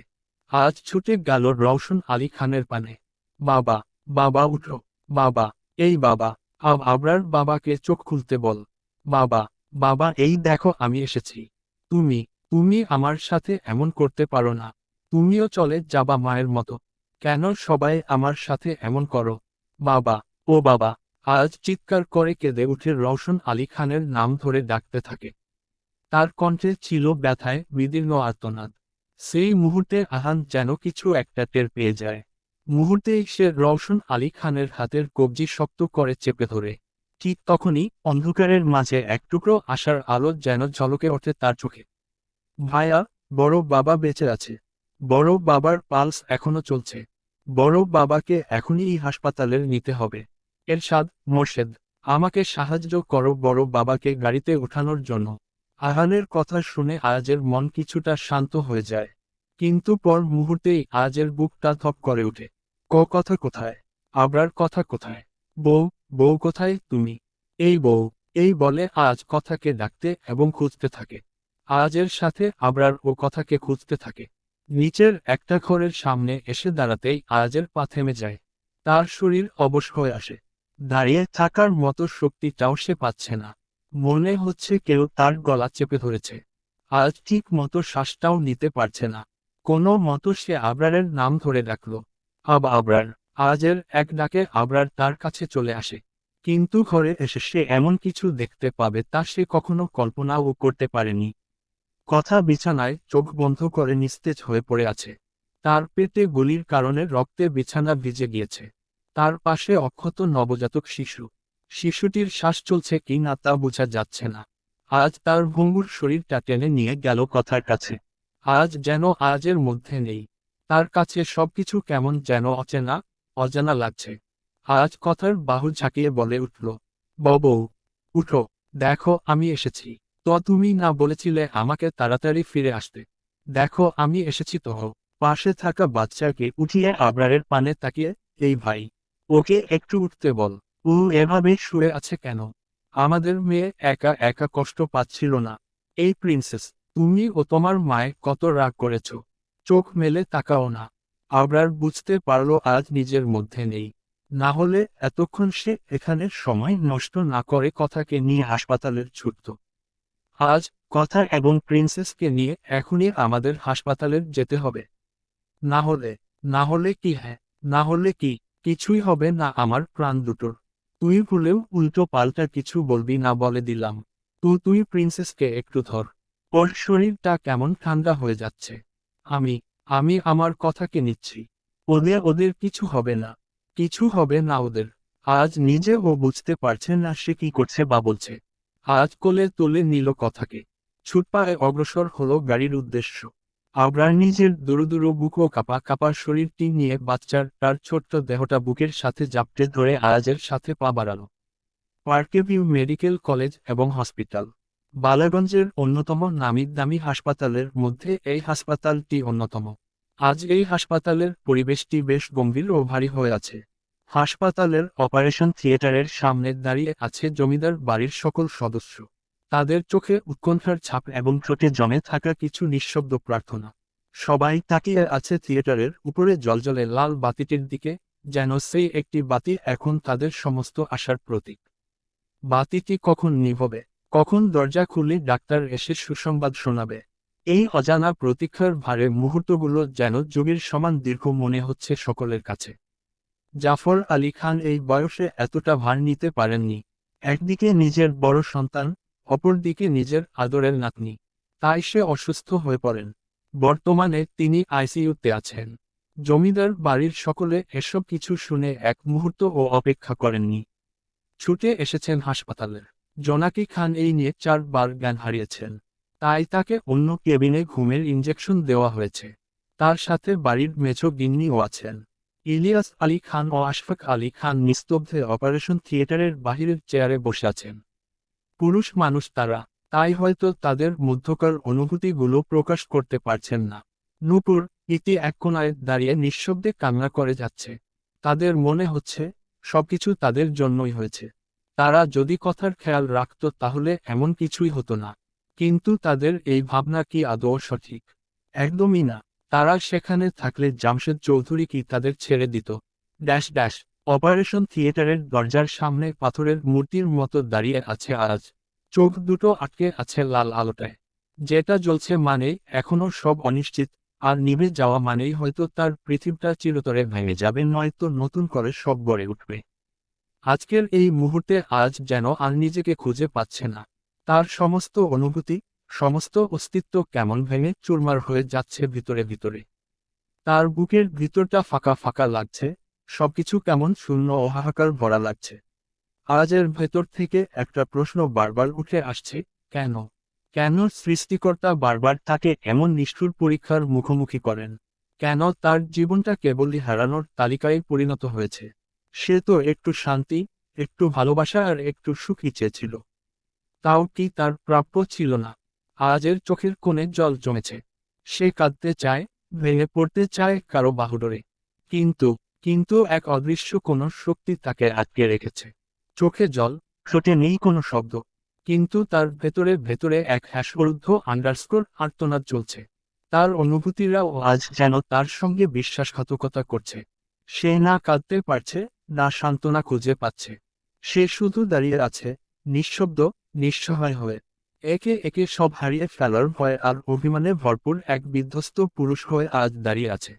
আজ ছুটে গেল রওশন আলী খানের পানে। বাবা! বাবা উঠো! বাবা! এই বাবা! আবরার বাবাকে চোখ খুলতে বল। বাবা! বাবা এই দেখো আমি এসেছি। তুমি, তুমি আমার সাথে এমন করতে পারো না। তুমিও চলে যাবা মায়ের মতো। কেন সবাই আমার সাথে এমন করো? বাবা! ও বাবা! আজ চিৎকার করে কেঁদে উঠে রওশন আলী খানের নাম ধরে ডাকতে থাকে। তার কণ্ঠে ছিল ব্যথায় বিদীর্ণ আর্তনাদ। সেই মুহূর্তে আহান যেন কিছু একটা টের পেয়ে যায়। মুহূর্তেই সে রওশন আলী খানের হাতের কবজি শক্ত করে চেপে ধরে। ঠিক তখনই অন্ধকারের মাঝে এক টুকরো আশার আলো যেন ঝলকে ওঠে তার চোখে। ভাইয়া, বড় বাবা বেঁচে আছে। বড় বাবার পালস এখনো চলছে। বড় বাবাকে এখনই হাসপাতালে নিতে হবে। এরশাদ, মোর্শেদ, আমাকে সাহায্য করো বড় বাবাকে গাড়িতে ওঠানোর জন্য। আহানের কথা শুনে আয়াজের মন কিছুটা শান্ত হয়ে যায়। কিন্তু পর মুহূর্তেই আয়াজের বুকটা ধপ করে ওঠে। কথা কোথায়? আবরার কথা কোথায়? বউ, বউ কোথায় তুমি? এই বউ, এই বলে আজ কথাকে ডাকতে এবং খুঁজতে থাকে। আয়াজের সাথে আবরার ও কথাকে খুঁজতে থাকে। নিচের একটা ঘরের সামনে এসে দাঁড়াতেই আয়াজের পা থেমে যায়। তার শরীর অবশ হয়ে আসে। দাঁড়িয়ে থাকার মতো শক্তিটাও সে পাচ্ছে না। মনে হচ্ছে কেউ তার গলা চেপে ধরেছে। আজ ঠিক মতো শ্বাসটাও নিতে পারছে না। কোনো মতো সে আবরারের নাম ধরে ডাকল, আবরার। আজের এক ডাকে আবরার তার কাছে চলে আসে। কিন্তু ঘরে এসে সে এমন কিছু দেখতে পাবে তা সে কখনো কল্পনাও করতে পারেনি। কথা বিছানায় চোখ বন্ধ করে নিস্তেজ হয়ে পড়ে আছে। তার পেটে গুলির কারণে রক্তে বিছানা ভিজে গিয়েছে। তার পাশে অক্ষত নবজাতক শিশু। শিশুটির শ্বাস চলছে কি না তা বোঝা যাচ্ছে না। আজ তার ভঙ্গুর শরীরটা টেনে নিয়ে গেল কথার কাছে। আজ যেন আজের মধ্যে নেই। তার কাছে সবকিছু কেমন যেন অচেনা, অজানা লাগছে। আজ কথার বাহু ঝাঁকিয়ে বলে উঠল, বউ, উঠো, দেখো আমি এসেছি। তো তুমি না বলেছিলে আমাকে তাড়াতাড়ি ফিরে আসতে? দেখো আমি এসেছি তো। পাশে থাকা বাচ্চাকে উঠিয়ে আবরারের পানে তাকিয়ে, এই ভাই, ওকে একটু উঠতে বল। ও এভাবে শুয়ে আছে কেন? আমাদের মেয়ে একা একা কষ্ট পাচ্ছিল না? এই প্রিন্সেস, তুমি ও তোমার মায়ে কত রাগ করেছ। চোখ মেলে তাকাও না। আবরার বুঝতে পারল আজ নিজের মধ্যে নেই। না হলে এতক্ষণ সে এখানে সময় নষ্ট না করে কথাকে নিয়ে হাসপাতালের ছুটত। আজ কথা এবং প্রিন্সেসকে নিয়ে এখনই আমাদের হাসপাতালে যেতে হবে। না হলে না হলে কি? হ্যাঁ, না হলে কি? কিছুই হবে না আমার প্রাণ দুটোর। তুই ভুলেও উল্টো পাল্টা কিছু বলবি না বলে দিলাম। তুই প্রিন্সেসকে একটু ধর। ওর শরীরটা কেমন ঠান্ডা হয়ে যাচ্ছে। আমি আমি আমার কথাকে নিচ্ছি। ওদের কিছু হবে না। কিছু হবে না ওদের। আজ নিজে ও বুঝতে পারছে না সে কি করছে বা বলছে। আজ কোলে তুলে নিল কথাকে। ছুটপায়ে অগ্রসর হলো গাড়ির উদ্দেশ্য। আবরার নিজের দুরুদুরু বুক ও কাঁপা কাঁপা শরীরটি নিয়ে বাচ্চার তার ছোট্ট দেহটা বুকের সাথে জাপটে ধরে আয়াজের সাথে পা বাড়ালো। পার্কে ভিউ মেডিকেল কলেজ এবং হসপিটাল। বালাগঞ্জের অন্যতম নামিদামি হাসপাতালের মধ্যে এই হাসপাতালটি অন্যতম। আজ এই হাসপাতালের পরিবেশটি বেশ গম্ভীর ও ভারী হয়ে আছে। হাসপাতালের অপারেশন থিয়েটারের সামনে দাঁড়িয়ে আছে জমিদার বাড়ির সকল সদস্য। তাদের চোখে উৎকণ্ঠার ছাপ এবং ঠোঁটে জমে থাকা কিছু নিঃশব্দ প্রার্থনা। সবাই তাকিয়ে আছে থিয়েটারের উপরে জ্বলজ্বলে লাল বাতিটির দিকে, যেন সেই একটি বাতি এখন তাদের সমস্ত আশার প্রতীক। বাতিটি কখন নিভবে? কখন দরজা খুলে ডাক্তার এসে সুসংবাদ শোনাবে? এই অজানা প্রতীক্ষার ভারে মুহূর্তগুলো যেন যুগের সমান দীর্ঘ মনে হচ্ছে সকলের কাছে। জাফর আলী খান এই বয়সে এতটা ভার নিতে পারেননি। একদিকে নিজের বড় সন্তান, অপরদিকে নিজের আদরের নাতনি। তাই সে অসুস্থ হয়ে পড়েন। বর্তমানে তিনি আইসিইউতে আছেন। জমিদার বাড়ির সকলে এসব কিছু শুনে এক মুহূর্তও অপেক্ষা করেননি। ছুটে এসেছেন হাসপাতালের। জোনাকি খান এই নিয়ে 4 বার জ্ঞান হারিয়েছেন। তাই তাকে অন্য কেবিনে ঘুমের ইঞ্জেকশন দেওয়া হয়েছে। তার সাথে বাড়ির মেছো গিন্নিও আছেন। ইলিয়াস আলী খান ও আশফাক আলী খান নিস্তব্ধে অপারেশন থিয়েটারের বাহিরের চেয়ারে বসে আছেন। পুরুষ মানুষ তারা, তাই হয়তো তাদের মধ্যকার অনুভূতিগুলো প্রকাশ করতে পারছেন না। নূপুর, ইতি এক কোণায় দাঁড়িয়ে নিঃশব্দে কান্না করে যাচ্ছে। তাদের মনে হচ্ছে সবকিছু তাদের জন্যই হয়েছে। তারা যদি কথার খেয়াল রাখত তাহলে এমন কিছুই হতো না। কিন্তু তাদের এই ভাবনা কি আদৌ সঠিক? একদমই না। তারা সেখানে থাকলে জামশেদ চৌধুরী কি তাদের ছেড়ে দিত? Dash dash. অপারেশন থিয়েটারের দরজার সামনে পাথরের মূর্তির মতো দাঁড়িয়ে আছে আজ। চোখ দুটো আটকে আছে লাল আলোটায়। যেটা জ্বলছে মানেই এখনো সব অনিশ্চিত, আর নিভে যাওয়া মানেই হয়তো তার পৃথিবীটা চিরতরে ভেঙে যাবে, নয়তো নতুন করে সব গড়ে উঠবে। আজকের এই মুহূর্তে আজ যেন আর নিজেকে খুঁজে পাচ্ছে না। তার সমস্ত অনুভূতি, সমস্ত অস্তিত্ব কেমন ভেঙে চুরমার হয়ে যাচ্ছে ভিতরে ভিতরে। তার বুকের ভিতরটা ফাঁকা ফাঁকা লাগছে, সবকিছু কেমন শূন্য ও হাহাকার ভরা লাগছে। আজের ভেতর থেকে একটা প্রশ্ন বারবার উঠে আসছে, কেন? কেন সৃষ্টিকর্তা বারবার তাকে এমন নিষ্ঠুর পরীক্ষার মুখোমুখি করেন? কেন তার জীবনটা কেবলই হারানোর তালিকায় পরিণত হয়েছে? সে তো একটু শান্তি, একটু ভালোবাসা আর একটু সুখী চেয়েছিল। তাও কি তার প্রাপ্য ছিল না? আজের চোখের কোণে জল জমেছে। সে কাঁদতে চায়, ভেঙে পড়তে চায় কারো বাহুডোরে। কিন্তু কিন্তু এক অদৃশ্য কোনো শক্তি তাকে আটকে রেখেছে। চোখে জল, ঠোঁটে নেই কোনো শব্দ। কিন্তু তার ভেতরে ভেতরে এক হ্যাসরুদ্ধ আন্ডারস্কোর আর্তনাদ চলছে। তার অনুভূতিরাও আজ যেন তার সঙ্গে বিশ্বাসঘাতকতা করছে। সে না কাঁদতে পারছে, না সান্ত্বনা খুঁজে পাচ্ছে। সে শুধু দাঁড়িয়ে আছে, নিঃশব্দ, নিঃসহায় হয়ে। একে একে সব হারিয়ে ফেলার ভয় আর অভিমানে ভরপুর এক বিধ্বস্ত পুরুষ হয়ে আজ দাঁড়িয়ে আছে।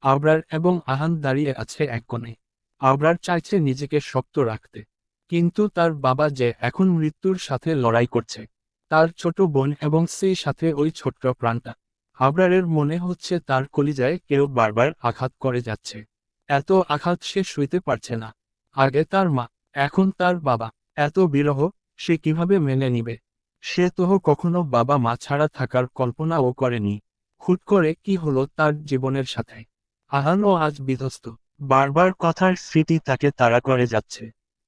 আবরার এবং আহান দাঁড়িয়ে আছে এক কোণে। আবরার চাইছে নিজেকে শক্ত রাখতে। কিন্তু তার বাবা যে এখন মৃত্যুর সাথে লড়াই করছে। তার ছোট বোন এবং সেই সাথে ওই ছোট্ট প্রাণটা। আবরারের মনে হচ্ছে তার কলিজায় কেউ বারবার আঘাত করে যাচ্ছে। এত আঘাত সে সইতে পারছে না। আগে তার মা, এখন তার বাবা। এত বিরহ সে কিভাবে মেনে নিবে? সে তো কখনো বাবা মা ছাড়া থাকার কল্পনাও করেনি। হুট করে কি হলো তার জীবনের সাথে? আহানও আজ বিধ্বস্ত। বারবার কথার স্মৃতি তাকে তাড়া করে যাচ্ছে।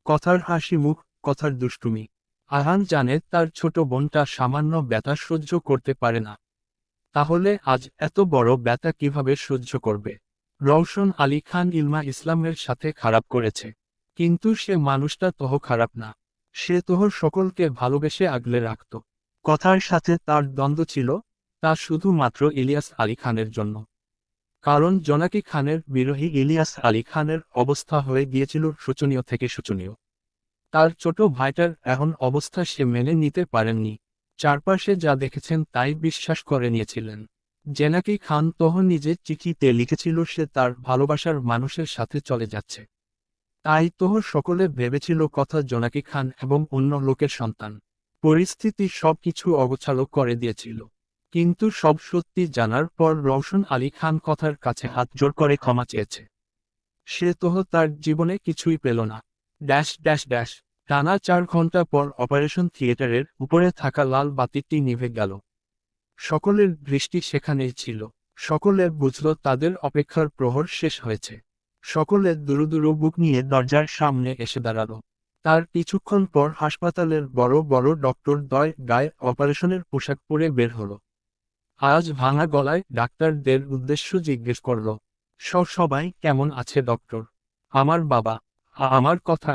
কথার হাসি মুখ, কথার দুষ্টুমি। আহান জানে তার ছোট বোনটা সামান্য ব্যথা সহ্য করতে পারে না। তাহলে আজ এত বড় ব্যথা কিভাবে সহ্য করবে? রওশন আলী খান ইলমা ইসলামের সাথে খারাপ করেছে। কিন্তু সে মানুষটা তহ খারাপ না। সে তহ সকলকে ভালোবেসে আগলে রাখত। কথার সাথে তার দ্বন্দ্ব ছিল, তা শুধুমাত্র ইলিয়াস আলী খানের জন্য। কারণ জোনাকি খানের বিরোহী ইলিয়াস আলী খানের অবস্থা হয়ে গিয়েছিল শোচনীয় থেকে শোচনীয়। তার ছোট ভাইটার এখন অবস্থা সে মেনে নিতে পারেননি। চারপাশে যা দেখেছেন তাই বিশ্বাস করে নিয়েছিলেন। জেনাকি খান তখন নিজের চিঠিতে লিখেছিল সে তার ভালোবাসার মানুষের সাথে চলে যাচ্ছে। তাই তোহ সকলে ভেবেছিল কথা জোনাকি খান এবং অন্য লোকের সন্তান। পরিস্থিতি সবকিছু অগোছালো করে দিয়েছিল। কিন্তু সব সত্যি জানার পর রওশন আলী খান কথার কাছে হাত জোর করে ক্ষমা চেয়েছে। সে তোহ তার জীবনে কিছুই পেল না। Dash dash dash. টানা 4 ঘন্টা পর অপারেশন থিয়েটারের উপরে থাকা লাল বাতিটি নিভে গেল। সকলের দৃষ্টি সেখানেই ছিল। সকলে বুঝল তাদের অপেক্ষার প্রহর শেষ হয়েছে। সকলে দুরু দুরু বুক নিয়ে দরজার সামনে এসে দাঁড়ালো। তার কিছুক্ষণ পর হাসপাতালের বড় বড় ডক্টর দ্বয় গায়ে অপারেশনের পোশাক পরে বের হলো। আজ ভাঙা গলায় ডাক্তারদের উদ্দেশ্য জিজ্ঞেস করল, সবাই কেমন আছে ডক্টর? আমার বাবা, আমার কথা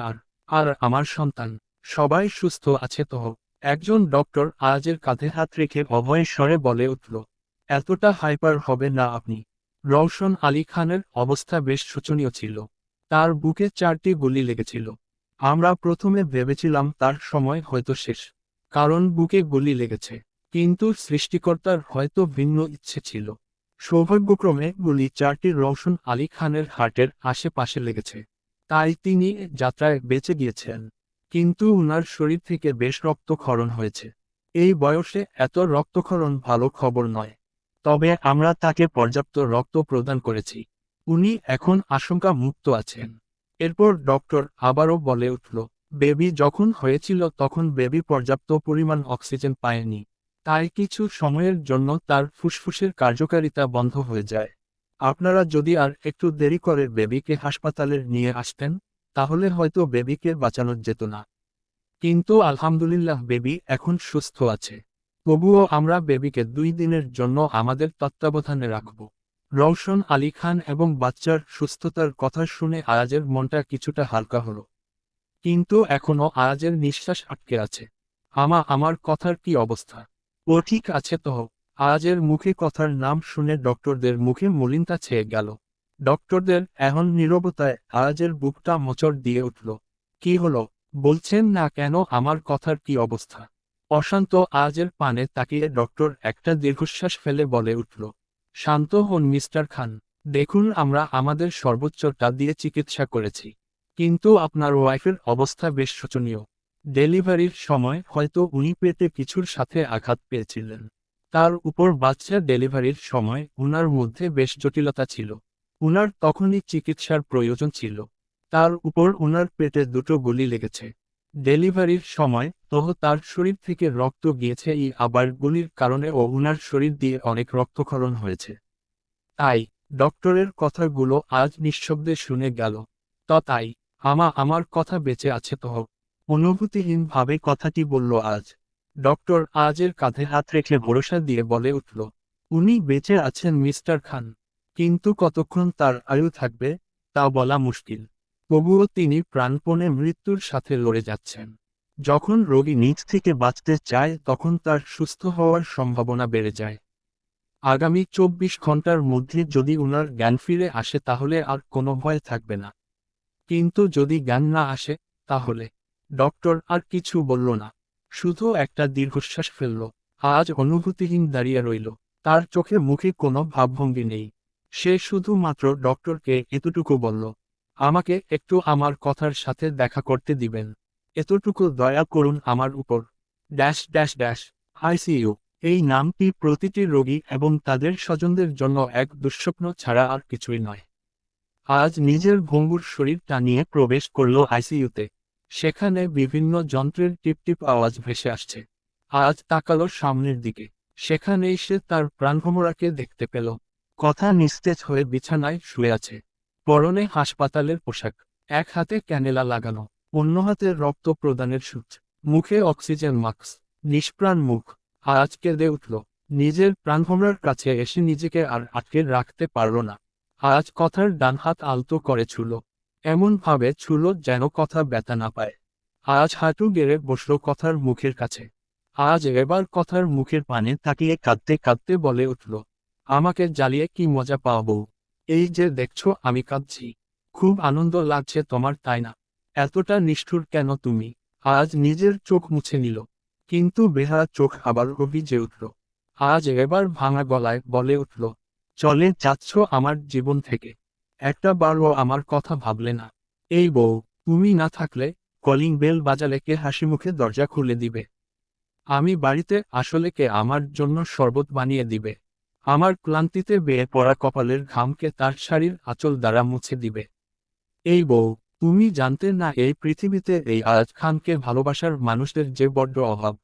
আর আমার সন্তান, সবাই সুস্থ আছে তো? একজন ডক্টর আয়াজের কাঁধে হাত রেখে অভয়ের স্বরে বলে উঠল, এতটা হাইপার হবে না আপনি। রওশন আলী খানের অবস্থা বেশ শোচনীয় ছিল। তার বুকে 4টি গুলি লেগেছিল। আমরা প্রথমে ভেবেছিলাম তার সময় হয়তো শেষ, কারণ বুকে গুলি লেগেছে। কিন্তু সৃষ্টিকর্তার হয়তো ভিন্ন ইচ্ছে ছিল। সৌভাগ্যক্রমে গুলি 4টি রওশন আলী খানের হার্টের আশেপাশে লেগেছে। তাই তিনি যাত্রায় বেঁচে গিয়েছেন। কিন্তু উনার শরীর থেকে বেশ রক্তক্ষরণ হয়েছে। এই বয়সে এত রক্তক্ষরণ ভালো খবর নয়। তবে আমরা তাকে পর্যাপ্ত রক্ত প্রদান করেছি। উনি এখন আশঙ্কা মুক্ত আছেন। এরপর ডক্টর আবারও বলে উঠল, বেবি যখন হয়েছিল তখন বেবি পর্যাপ্ত পরিমাণ অক্সিজেন পায়নি। তাই কিছু সময়ের জন্য তার ফুসফুসের কার্যকারিতা বন্ধ হয়ে যায়। আপনারা যদি আর একটু দেরি করে বেবিকে হাসপাতালে নিয়ে আসতেন, তাহলে হয়তো বেবিকে বাঁচানো যেত না। কিন্তু আলহামদুলিল্লাহ বেবি এখন সুস্থ আছে। তবুও আমরা বেবিকে 2 দিনের জন্য আমাদের তত্ত্বাবধানে রাখব। রওশন আলী খান এবং বাচ্চার সুস্থতার কথা শুনে আয়াজের মনটা কিছুটা হালকা হলো। কিন্তু এখনো আয়াজের নিঃশ্বাস আটকে আছে। আমার কথার কি অবস্থা? ও ঠিক আছে তো? আয়াজের মুখে কথার নাম শুনে ডক্টরদের মুখে মলিনতা ছেয়ে গেল। ডক্টরদের এখন নীরবতায় আয়াজের বুকটা মোচড় দিয়ে উঠল। কি হলো, বলছেন না কেন আমার কথার কি অবস্থা? অশান্ত আয়াজের পানে তাকিয়ে ডক্টর একটা দীর্ঘশ্বাস ফেলে বলে উঠল, শান্ত হন মিস্টার খান। দেখুন আমরা আমাদের সর্বোচ্চটা দিয়ে চিকিৎসা করেছি। কিন্তু আপনার ওয়াইফের অবস্থা বেশ শোচনীয়। ডেলিভারির সময় হয়তো উনি পেটে কিছুর সাথে আঘাত পেয়েছিলেন। তার উপর বাচ্চা ডেলিভারির সময় উনার মধ্যে বেশ জটিলতা ছিল। উনার তখনই চিকিৎসার প্রয়োজন ছিল। তার উপর উনার পেটে 2টো গুলি লেগেছে। ডেলিভারির সময় তার শরীর থেকে রক্ত গিয়েছে আবার গুলির কারণে উনার শরীর দিয়ে অনেক রক্তক্ষরণ হয়েছে। তাই ডক্টরের কথাগুলো আজ নিঃশব্দে শুনে গেল। তাই আমার কথা বেঁচে আছে তো? অনুভূতিহীনভাবে কথাটি বলল আজ। ডক্টর আজের কাঁধে হাত রেখে ভরসা দিয়ে বলে উঠল, উনি বেঁচে আছেন মিস্টার খান। কিন্তু কতক্ষণ তার আয়ু থাকবে তা বলা মুশকিল। তবুও তিনি প্রাণপণে মৃত্যুর সাথে লড়ে যাচ্ছেন। যখন রোগী নিজ থেকে বাঁচতে চায় তখন তার সুস্থ হওয়ার সম্ভাবনা বেড়ে যায়। আগামী 24 ঘন্টার মধ্যে যদি উনার জ্ঞান ফিরে আসে তাহলে আর কোনো ভয় থাকবে না। কিন্তু যদি জ্ঞান না আসে, তাহলে? ডক্টর আর কিছু বলল না। শুধু একটা দীর্ঘশ্বাস ফেলল। আজ অনুভূতিহীন দাঁড়িয়ে রইল। তার চোখে মুখে কোনো ভাবভঙ্গি নেই। সে শুধুমাত্র ডক্টরকে এতটুকু বলল, আমাকে একটু আমার কথার সাথে দেখা করতে দিবেন। এতটুকু দয়া করুন আমার উপর। Dash dash dash. আইসিইউ। এই নামটি প্রতিটি রোগী এবং তাদের স্বজনদের জন্য এক দুঃস্বপ্ন ছাড়া আর কিছুই নয়। আজ নিজের ভঙ্গুর শরীরটা নিয়ে প্রবেশ করল আইসিইউতে। সেখানে বিভিন্ন যন্ত্রের টিপটিপ আওয়াজ ভেসে আসছে। আজ তাকালো সামনের দিকে। সেখানেই সে তার প্রাণভোমরাকে দেখতে পেল। কথা নিস্তেজ হয়ে বিছানায় শুয়ে আছে। পরনে হাসপাতালের পোশাক। এক হাতে ক্যানেলা লাগানো, অন্য হাতে রক্ত প্রদানের সূচ। মুখে অক্সিজেন মাস্ক। নিষ্প্রাণ মুখ। আজ কেঁদে উঠল। নিজের প্রাণভোমরার কাছে এসে নিজেকে আর আটকে রাখতে পারল না। আজ কথার ডান হাত আলতো করে ছুল। এমনভাবে ছুল যেন কথা ব্যথা না পায়। আজ হাঁটু গেড়ে বসল কথার মুখের কাছে। আজ এবার কথার মুখের পানে তাকিয়ে কাঁদতে কাঁদতে বলে উঠল, আমাকে জ্বালিয়ে কি মজা পাও বউ? এই যে দেখছো আমি কাঁদছি। খুব আনন্দ লাগছে তোমার তাই না? এতটা নিষ্ঠুর কেন তুমি? আজ নিজের চোখ মুছে নিল। কিন্তু বেহারা চোখ আবার ভিজে উঠল। আজ এবার ভাঙা গলায় বলে উঠল, চলে যাচ্ছ আমার জীবন থেকে? একটা বারও আমার কথা ভাবলে না। এই বউ, তুমি না থাকলে কলিং বেল বাজালে কে হাসিমুখে দরজা খুলে দিবে? আমি বাড়িতে আসলে কে আমার জন্য শরবত বানিয়ে দিবে? আমার ক্লান্তিতে বেয়ে পড়া কপালের ঘামকে তার শাড়ির আঁচল দ্বারা মুছে দিবে? এই বউ, তুমি জানতে না এই পৃথিবীতে এই আয়াজ খানকে ভালোবাসার মানুষদের যে বড্ড অভাব।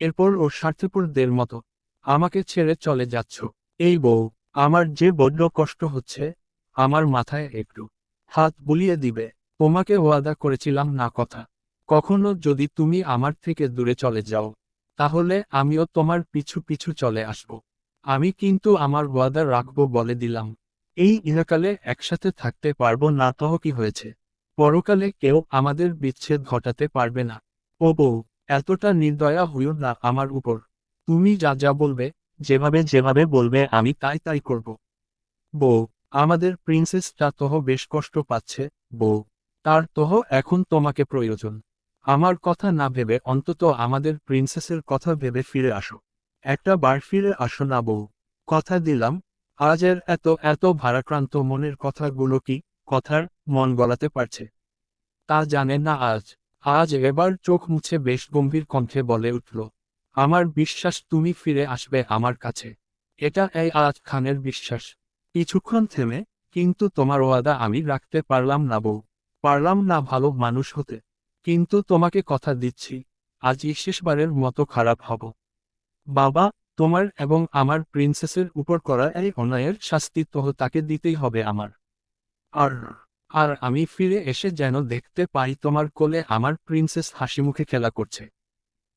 এরপর ও স্বার্থপরদের মতো আমাকে ছেড়ে চলে যাচ্ছ। এই বউ, আমার যে বড্ড কষ্ট হচ্ছে। আমার মাথায় একটু হাত বুলিয়ে দিবে? তোমাকে ওয়াদা করেছিলাম না কথা, কখনো যদি তুমি আমার থেকে দূরে চলে যাও তাহলে আমিও তোমার পিছু পিছু চলে আসব। আমি কিন্তু আমার ওয়াদা রাখবো বলে দিলাম। এই ইহকালে একসাথে থাকতে পারবো না তো কি হয়েছে? পরকালে কেউ আমাদের বিচ্ছেদ ঘটাতে পারবে না। ও বউ, এতটা নির্দয়া হইও না আমার উপর। তুমি যা যা বলবে, যেভাবে যেভাবে বলবে আমি তাই তাই করব। বউ, আমাদের প্রিন্সেসটা তোহ বেশ কষ্ট পাচ্ছে। বউ, তার তোহ এখন তোমাকে প্রয়োজন। আমার কথা না ভেবে অন্তত আমাদের প্রিন্সেসের কথা ভেবে ফিরে আসো। একটা বার ফিরে আসো না বউ? কথা দিলাম, আজের এত এত ভারাক্রান্ত মনের কথাগুলো কি কথার মন গলাতে পারছে? তা জানে না আজ। আজ এবার চোখ মুছে বেশ গম্ভীর কণ্ঠে বলে উঠল, আমার বিশ্বাস তুমি ফিরে আসবে আমার কাছে। এটা এই আজ খানের বিশ্বাস। কিছুক্ষণ থেমে, কিন্তু তোমার ওয়াদা আমি রাখতে পারলাম না বউ। পারলাম না ভালো মানুষ হতে। কিন্তু তোমাকে কথা দিচ্ছি, আজই শেষবারের মতো খারাপ হব। বাবা, তোমার এবং আমার প্রিন্সেসের উপর করা এই অন্যায়ের শাস্তি তো তাকে দিতেই হবে আমার। আর আর আমি ফিরে এসে যেন দেখতে পাই তোমার কোলে আমার প্রিন্সেস হাসিমুখে খেলা করছে।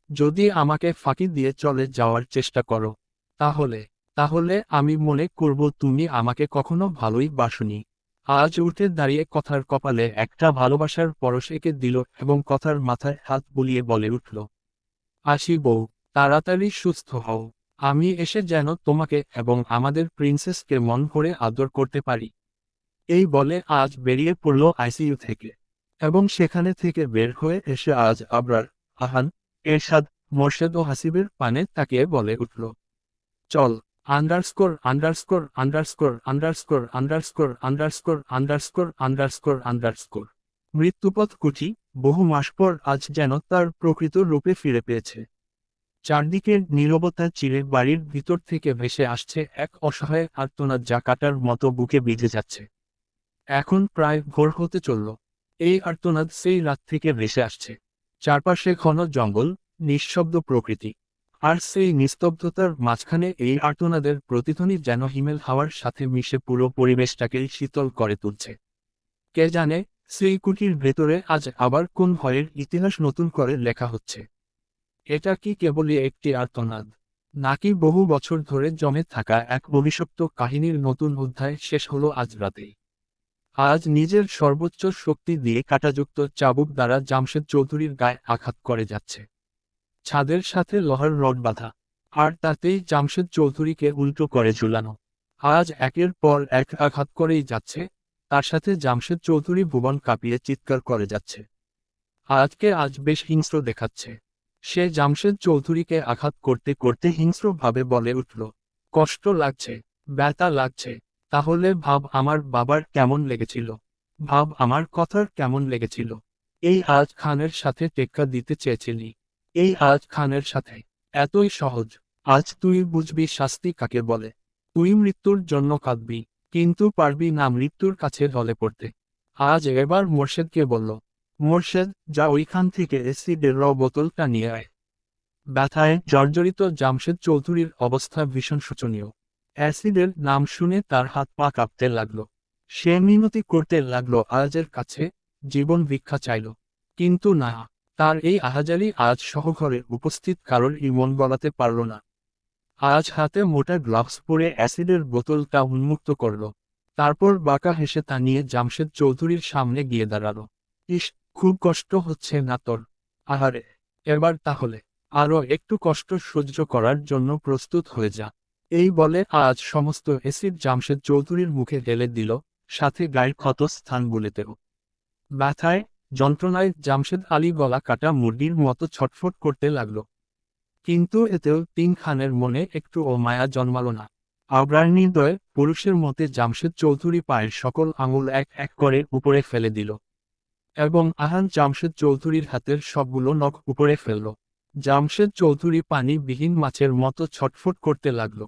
যদি আমাকে ফাঁকি দিয়ে চলে যাওয়ার চেষ্টা করো, তাহলে তাহলে আমি মনে করব তুমি আমাকে কখনো ভালোই বাসনি। আজ উঠে দাঁড়িয়ে কথার কপালে একটা ভালোবাসার পরশ এঁকে দিল এবং কথার মাথায় হাত বুলিয়ে বলে উঠল, আসি বউ, তাড়াতাড়ি সুস্থ হও। আমি এসে যেন তোমাকে এবং আমাদের প্রিন্সেসকে মন ভরে আদর করতে পারি। এই বলে আজ বেরিয়ে পড়ল আইসিইউ থেকে। এবং সেখানে থেকে বের হয়ে এসে আজ আবরার, আহান, এরশাদ, মোর্শেদ ও হাসিবের পানে তাকিয়ে বলে উঠল, চল, underscore underscore underscore underscore underscore underscore underscore underscore underscore. মৃত্যুপথ কুটি, বহু মাস পর আজ যেন তার প্রকৃত রূপে ফিরে পেয়েছে। চারদিকের নীরবতা চিরে বাড়ির ভিতর থেকে ভেসে আসছে এক অসহায় আর্তনাদ যা কাটার মতো বুকে বিঁধে যাচ্ছে। এখন প্রায় ভোর হতে চলল। এই আর্তনাদ সেই রাত থেকে ভেসে আসছে। চারপাশে ঘন জঙ্গল, নিঃশব্দ প্রকৃতি। আর সেই নিস্তব্ধতার মাঝখানে এই আর্তনাদের প্রতিধ্বনি যেন হিমেল হাওয়ার সাথে মিশে পুরো পরিবেশটাকেই শীতল করে তুলছে। কে জানে, সেই কুটির ভেতরে আজ আবার কোন ভয়ের ইতিহাস নতুন করে লেখা হচ্ছে। এটা কি কেবলই একটি আর্তনাদ, নাকি বহু বছর ধরে জমে থাকা এক অভিশপ্ত কাহিনীর নতুন অধ্যায় শেষ হলো আজ রাতেই? আজ নিজের সর্বোচ্চ শক্তি দিয়ে কাঁটাযুক্ত চাবুক দ্বারা জামশেদ চৌধুরীর গায়ে আঘাত করে যাচ্ছে। ছাদের সাথে লোহার রড বাঁধা, আর তাতেই জামশেদ চৌধুরীকে উল্টো করে ঝুলানো। আজ একের পর এক আঘাত করেই যাচ্ছে, তার সাথে জামশেদ চৌধুরী ভুবন কাঁপিয়ে চিৎকার করে যাচ্ছে। আজ বেশ হিংস্র দেখাচ্ছে। সে জামশেদ চৌধুরীকে আঘাত করতে করতে হিংস্রভাবে বলে উঠল, কষ্ট লাগছে, ব্যথা লাগছে। তাহলে ভাব আমার বাবার কেমন লেগেছিল। ভাব আমার কথার কেমন লেগেছিল। এই আজ খানের সাথে টেক্কা দিতে চেয়েছিলি। এই আজ খানের সাথে। এতই সহজ। আজ তুই বুঝবি শাস্তি কাকে বলে। তুই মৃত্যুর জন্য কাঁদবি, কিন্তু পারবি না মৃত্যুর কাছে ঢলে পড়তে। আজ এবার মোর্শেদকে বলল, মোর্শেদ, যা ওইখান থেকে এসিডের বোতলটা নিয়ে আয়। ব্যথায় জর্জরিত জামশেদ চৌধুরীর অবস্থা ভীষণ শোচনীয়। অ্যাসিডের নাম শুনে তার হাত পা কাঁপতে লাগল। সে মিনতি করতে লাগলো আয়াজের কাছে, জীবন ভিক্ষা চাইল। কিন্তু না, তার এই আহাজারি আজ সহঘরে উপস্থিত কারোর মন গলাতে পারল না। আজ হাতে মোটা গ্লাভস পরে অ্যাসিডের বোতলটা উন্মুক্ত করল। তারপর বাঁকা হেসে তা নিয়ে জামশেদ চৌধুরীর সামনে গিয়ে দাঁড়ালো। ইস, খুব কষ্ট হচ্ছে না তোর? আহারে, এবার তাহলে আরও একটু কষ্ট সহ্য করার জন্য প্রস্তুত হয়ে যা। এই বলে আজ সমস্ত অ্যাসিড জামশেদ চৌধুরীর মুখে ঢেলে দিল, সাথে গায়ের ক্ষত স্থানগুলিতেও। ব্যথায়, যন্ত্রণায় জামশেদ আলী গলা কাটা মুরগির মতো ছটফট করতে লাগল। কিন্তু এতেও তিন খানের মনে একটুও মায়া জন্মালো না। আবরার নির্দয় পুরুষের মতে জামশেদ চৌধুরী পায়ের সকল আঙুল এক এক করে উপরে ফেলে দিল। এবং আহান জামশেদ চৌধুরীর হাতের সবগুলো নখ উপরে ফেলল। জামশেদ চৌধুরী পানিবিহীন মাছের মতো ছটফট করতে লাগল।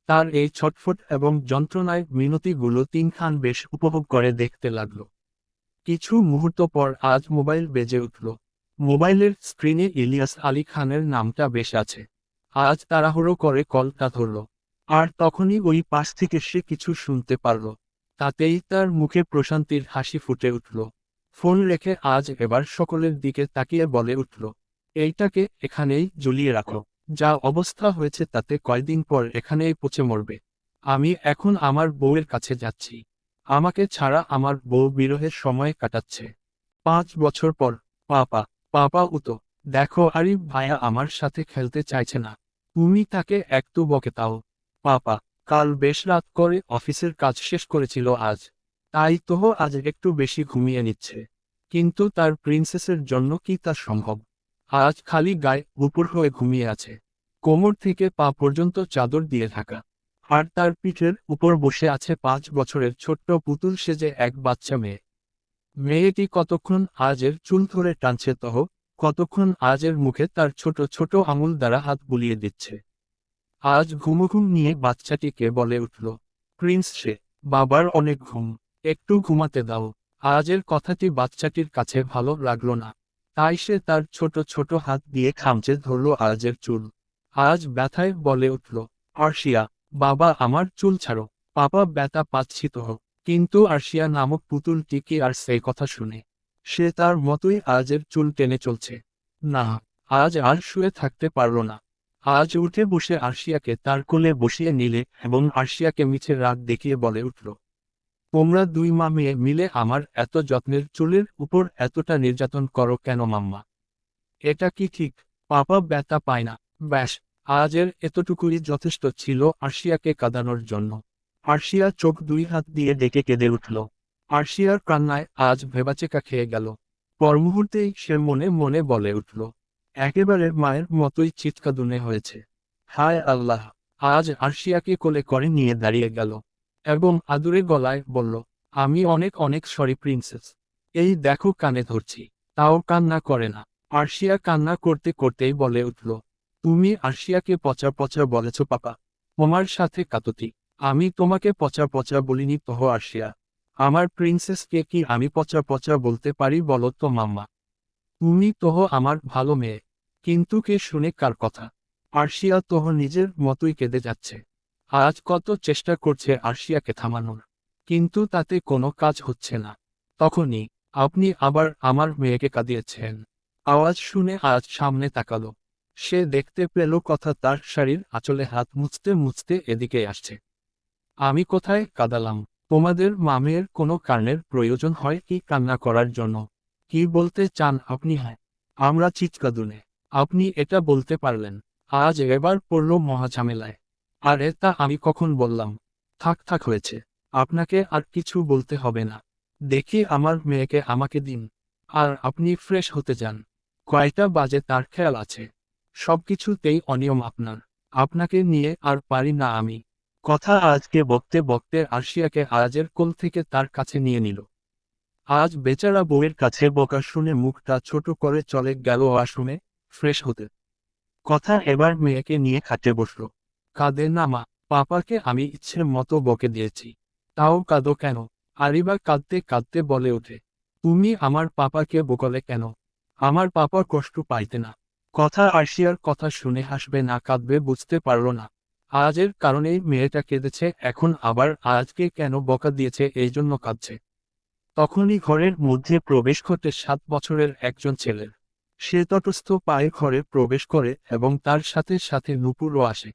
তার এই ছটফট এবং যন্ত্রণায় মিনতিগুলো তিন খান বেশ উপভোগ করে দেখতে লাগল। কিছু মুহূর্ত পর আজ মোবাইল বেজে উঠল। মোবাইলের স্ক্রিনে ইলিয়াস আলী খানের নামটা বেশ আছে। আজ তাড়াহুড়ো করে কলটা ধরল। আর তখনই ওই পাশ থেকে সে কিছু শুনতে পারল। তাতেই তার মুখে প্রশান্তির হাসি ফুটে উঠল। ফোন রেখে আজ এবার সকলের দিকে তাকিয়ে বলে উঠল, এইটাকে এখানেই ঝুলিয়ে রাখো। যা অবস্থা হয়েছে তাতে কয়দিন পর এখানেই পচে মরবে। আমি এখন আমার বউয়ের কাছে যাচ্ছি। আমাকে ছাড়া আমার বউ বিরহের সময় কাটাচ্ছে। 5 বছর পর। পাপা, পাপা উতো, দেখো আরিফ ভাইয়া আমার সাথে খেলতে চাইছে না। তুমি তাকে একটু বকে দাও। পাপা, কাল বেশ রাত করে অফিসের কাজ শেষ করেছিল আজ। তাই তো আজ একটু বেশি ঘুমিয়ে নিচ্ছে। কিন্তু তার প্রিন্সেসের জন্য কি তা সম্ভব? আজ খালি গায়ে উপর হয়ে ঘুমিয়ে আছে। কোমর থেকে পা পর্যন্ত চাদর দিয়ে ঢাকা। আর তার পিঠের উপর বসে আছে 5 বছরের ছোট্ট পুতুল সেজে এক বাচ্চা মেয়ে। মেয়েটি কতক্ষণ আজের চুল ধরে টানছে তহ, কতক্ষণ আজের মুখে তার ছোট ছোট আঙুল দ্বারা হাত বুলিয়ে দিচ্ছে। আজ ঘুমঘুম নিয়ে বাচ্চাটিকে বলে উঠল, প্রিন্স সে, বাবার অনেক ঘুম, একটু ঘুমাতে দাও। আজের কথাটি বাচ্চাটির কাছে ভালো লাগলো না। তাই সে তার ছোট ছোট হাত দিয়ে খামচে ধরল আজের চুল। আজ ব্যথায় বলে উঠল, আরশিয়া, বাবা আমার চুল ছাড়ো। পাপা, ব্যথা পাচ্ছি তো। কিন্তু আরশিয়া নামক পুতুলটি কি আর সেই কথা শুনে? সে তার মতোই আজের চুল টেনে চলছে। না, আজ আর শুয়ে থাকতে পারল না। আজ উঠে বসে আরশিয়াকে তার কোলে বসিয়ে নিলে এবং আরশিয়াকে মিছে রাগ দেখিয়ে বলে উঠল, তোমরা দুই মা মেয়ে মিলে আমার এত যত্নের চুলের উপর এতটা নির্যাতন করো কেন মাম্মা? এটা কি ঠিক? পাপা ব্যথা পায় না। ব্যাস, আজের এতটুকুই যথেষ্ট ছিল আরশিয়াকে কাঁদানোর জন্য। আরশিয়া চোখ দুই হাত দিয়ে ডেকে কেঁদে উঠল। আরশিয়ার কান্নায় আজ ভেবাচেকা খেয়ে গেল। পর মুহূর্তেই সে মনে মনে বলে উঠল, একেবারে মায়ের মতোই চিৎকাদুনে হয়েছে। হায় আল্লাহ! আজ আরশিয়াকে কোলে করে নিয়ে দাঁড়িয়ে গেল এবং আদুরে গলায় বলল, আমি অনেক অনেক সরি প্রিন্সেস। এই দেখো কানে ধরছি, তাও কান্না করে না। আরশিয়া কান্না করতে করতেই বলে উঠল, তুমি আরশিয়াকে পচা পচা বলেছ পাপা। তোমার সাথে কাততি। আমি তোমাকে পচা পচা বলিনি তহ আরশিয়া। আমার প্রিন্সেসকে কি আমি পচা পচা বলতে পারি বলো তো মাম্মা? তুমি তহ আমার ভালো মেয়ে। কিন্তু কে শুনে কার কথা? আরশিয়া তহ নিজের মতোই কেঁদে যাচ্ছে। আজ কত চেষ্টা করছে আরশিয়াকে থামানোর, কিন্তু তাতে কোনো কাজ হচ্ছে না। তখনই আপনি আবার আমার মেয়েকে কাঁদিয়েছেন। আওয়াজ শুনে আজ সামনে তাকালো। সে দেখতে পেল কথা তার শাড়ির আঁচলে হাত মুছতে মুছতে এদিকে আসছে। আমি কোথায় কাঁদালাম? তোমাদের মামের কোনো কারণের প্রয়োজন হয় কি কান্না করার জন্য? কি বলতে চান আপনি? হ্যাঁ, আমরা চিৎকাদুনে। আপনি এটা বলতে পারলেন? আজ এবার পড়ল মহাঝামেলায়। আরে তা আমি কখন বললাম? থাক থাক হয়েছে। আপনাকে আর কিছু বলতে হবে না। দেখি আমার মেয়েকে আমাকে দিন। আর আপনি ফ্রেশ হতে যান। কয়টা বাজে তার খেয়াল আছে? সবকিছুতেই অনিয়ম আপনার। আপনাকে নিয়ে আর পারি না আমি। কথা আজকে বকতে বকতে আরশিয়াকে আজের কোল থেকে তার কাছে নিয়ে নিল। আজ বেচারা বউয়ের কাছে বকা শুনে মুখটা ছোট করে চলে গেল ওয়াশরুমে ফ্রেশ হতে। কথা এবার মেয়েকে নিয়ে খাটে বসল। কাঁদে না মা, পাপাকে আমি ইচ্ছে মতো বকে দিয়েছি। তাও কাঁদো কেন? আরিবা কাঁদতে কাঁদতে বলে ওঠে, তুমি আমার পাপাকে বকলে কেন? আমার পাপা কষ্ট পাইতে না। কথা আরশিয়ার কথা শুনে হাসবে না কাঁদবে বুঝতে পারল না। আজের কারণেই মেয়েটা কেঁদেছে, এখন আবার আজকে কেন বকা দিয়েছে এই জন্য কাঁদছে। তখনই ঘরের মধ্যে প্রবেশ করতে 7 বছরের একজন ছেলের। সে তটস্থ পায়ে ঘরে প্রবেশ করে এবং তার সাথে সাথে নূপুরও আসে।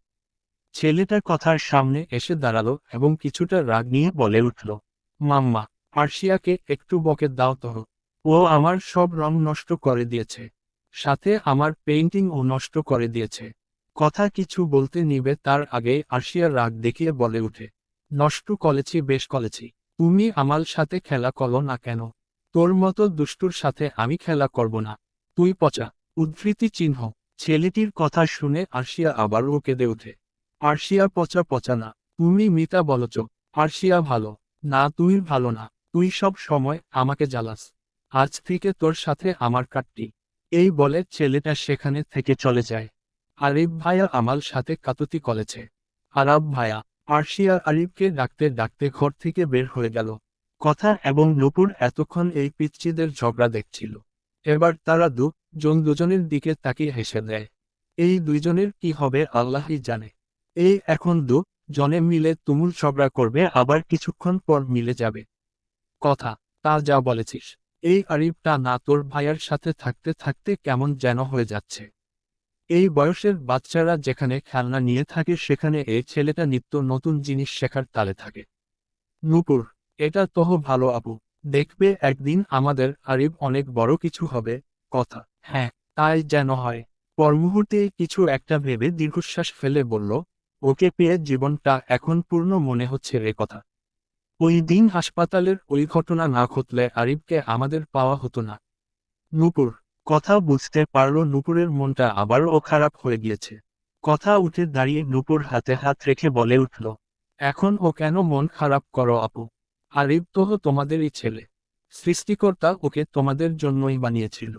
ছেলেটা কথার সামনে এসে দাঁড়ালো এবং কিছুটা রাগ নিয়ে বলে উঠল, মাম্মা, আরশিয়াকে একটু বকে দাও তো। ও আমার সব রং নষ্ট করে দিয়েছে। সাথে আমার পেইন্টিংও নষ্ট করে দিয়েছে। কথা কিছু বলতে নিবে তার আগেই আরশিয়া রাগ দেখিয়ে বলে উঠে, নষ্ট করেছি বেশ করেছি। তুমি আমার সাথে খেলা করো না কেন? তোর মতো দুষ্টুর সাথে আমি খেলা করব না। তুই পচা। উদ্ধৃতি চিহ্ন। ছেলেটির কথা শুনে আরশিয়া আবারও কেঁদে ওঠে। আরশিয়া, পচা পচা না, তুমি মিথ্যা বলছ। আরশিয়া, ভালো না, তুই ভালো না, তুই সব সময় আমাকে জ্বালাস। আজ থেকে তোর সাথে আমার কাটটি। এই বলে ছেলেটা সেখানে থেকে চলে যায়। আরিফ ভাইয়া আমার সাথে কাতুতি করেছে। আরাব ভাইয়া। আরশিয়া আরিফকে ডাকতে ডাকতে ঘর থেকে বের হয়ে গেল। কথা এবং নূপুর এতক্ষণ এই পিচ্চিদের ঝগড়া দেখছিল। এবার তারা দুজনের দিকে তাকিয়ে হেসে দেয়। এই দুইজনের কি হবে আল্লাহই জানে। এই এখন জনে মিলে তুমুল ঝগড়া করবে, আবার কিছুক্ষণ পর মিলে যাবে। কথা, তা যা বলেছিস। এই আরিফটা না তোর ভাইয়ার সাথে থাকতে থাকতে কেমন যেন হয়ে যাচ্ছে। এই বয়সের বাচ্চারা যেখানে খেলনা নিয়ে থাকে সেখানে এই ছেলেটা নিত্য নতুন জিনিস শেখার তালে থাকে। নূপুর, এটা তো ভালো আপু। দেখবে একদিন আমাদের আরিফ অনেক বড় কিছু হবে। কথা, হ্যাঁ, তাই যেন হয়। পর মুহূর্তে কিছু একটা ভেবে দীর্ঘশ্বাস ফেলে বলল, ওকে পেয়ে জীবনটা এখন পূর্ণ মনে হচ্ছে রে। কথা, ওই দিন হাসপাতালের ওই ঘটনা না ঘটলে আরিফকে আমাদের পাওয়া হতো না। নূপুর, কথা বুঝতে পারল নূপুরের মনটা আবারও খারাপ হয়ে গিয়েছে। কথা উঠে দাঁড়িয়ে নূপুর হাতে হাত রেখে বলে উঠল, এখন ও কেন মন খারাপ করো আপু? আরিফ তো তোমাদেরই ছেলে। সৃষ্টিকর্তা ওকে তোমাদের জন্যই বানিয়েছিল।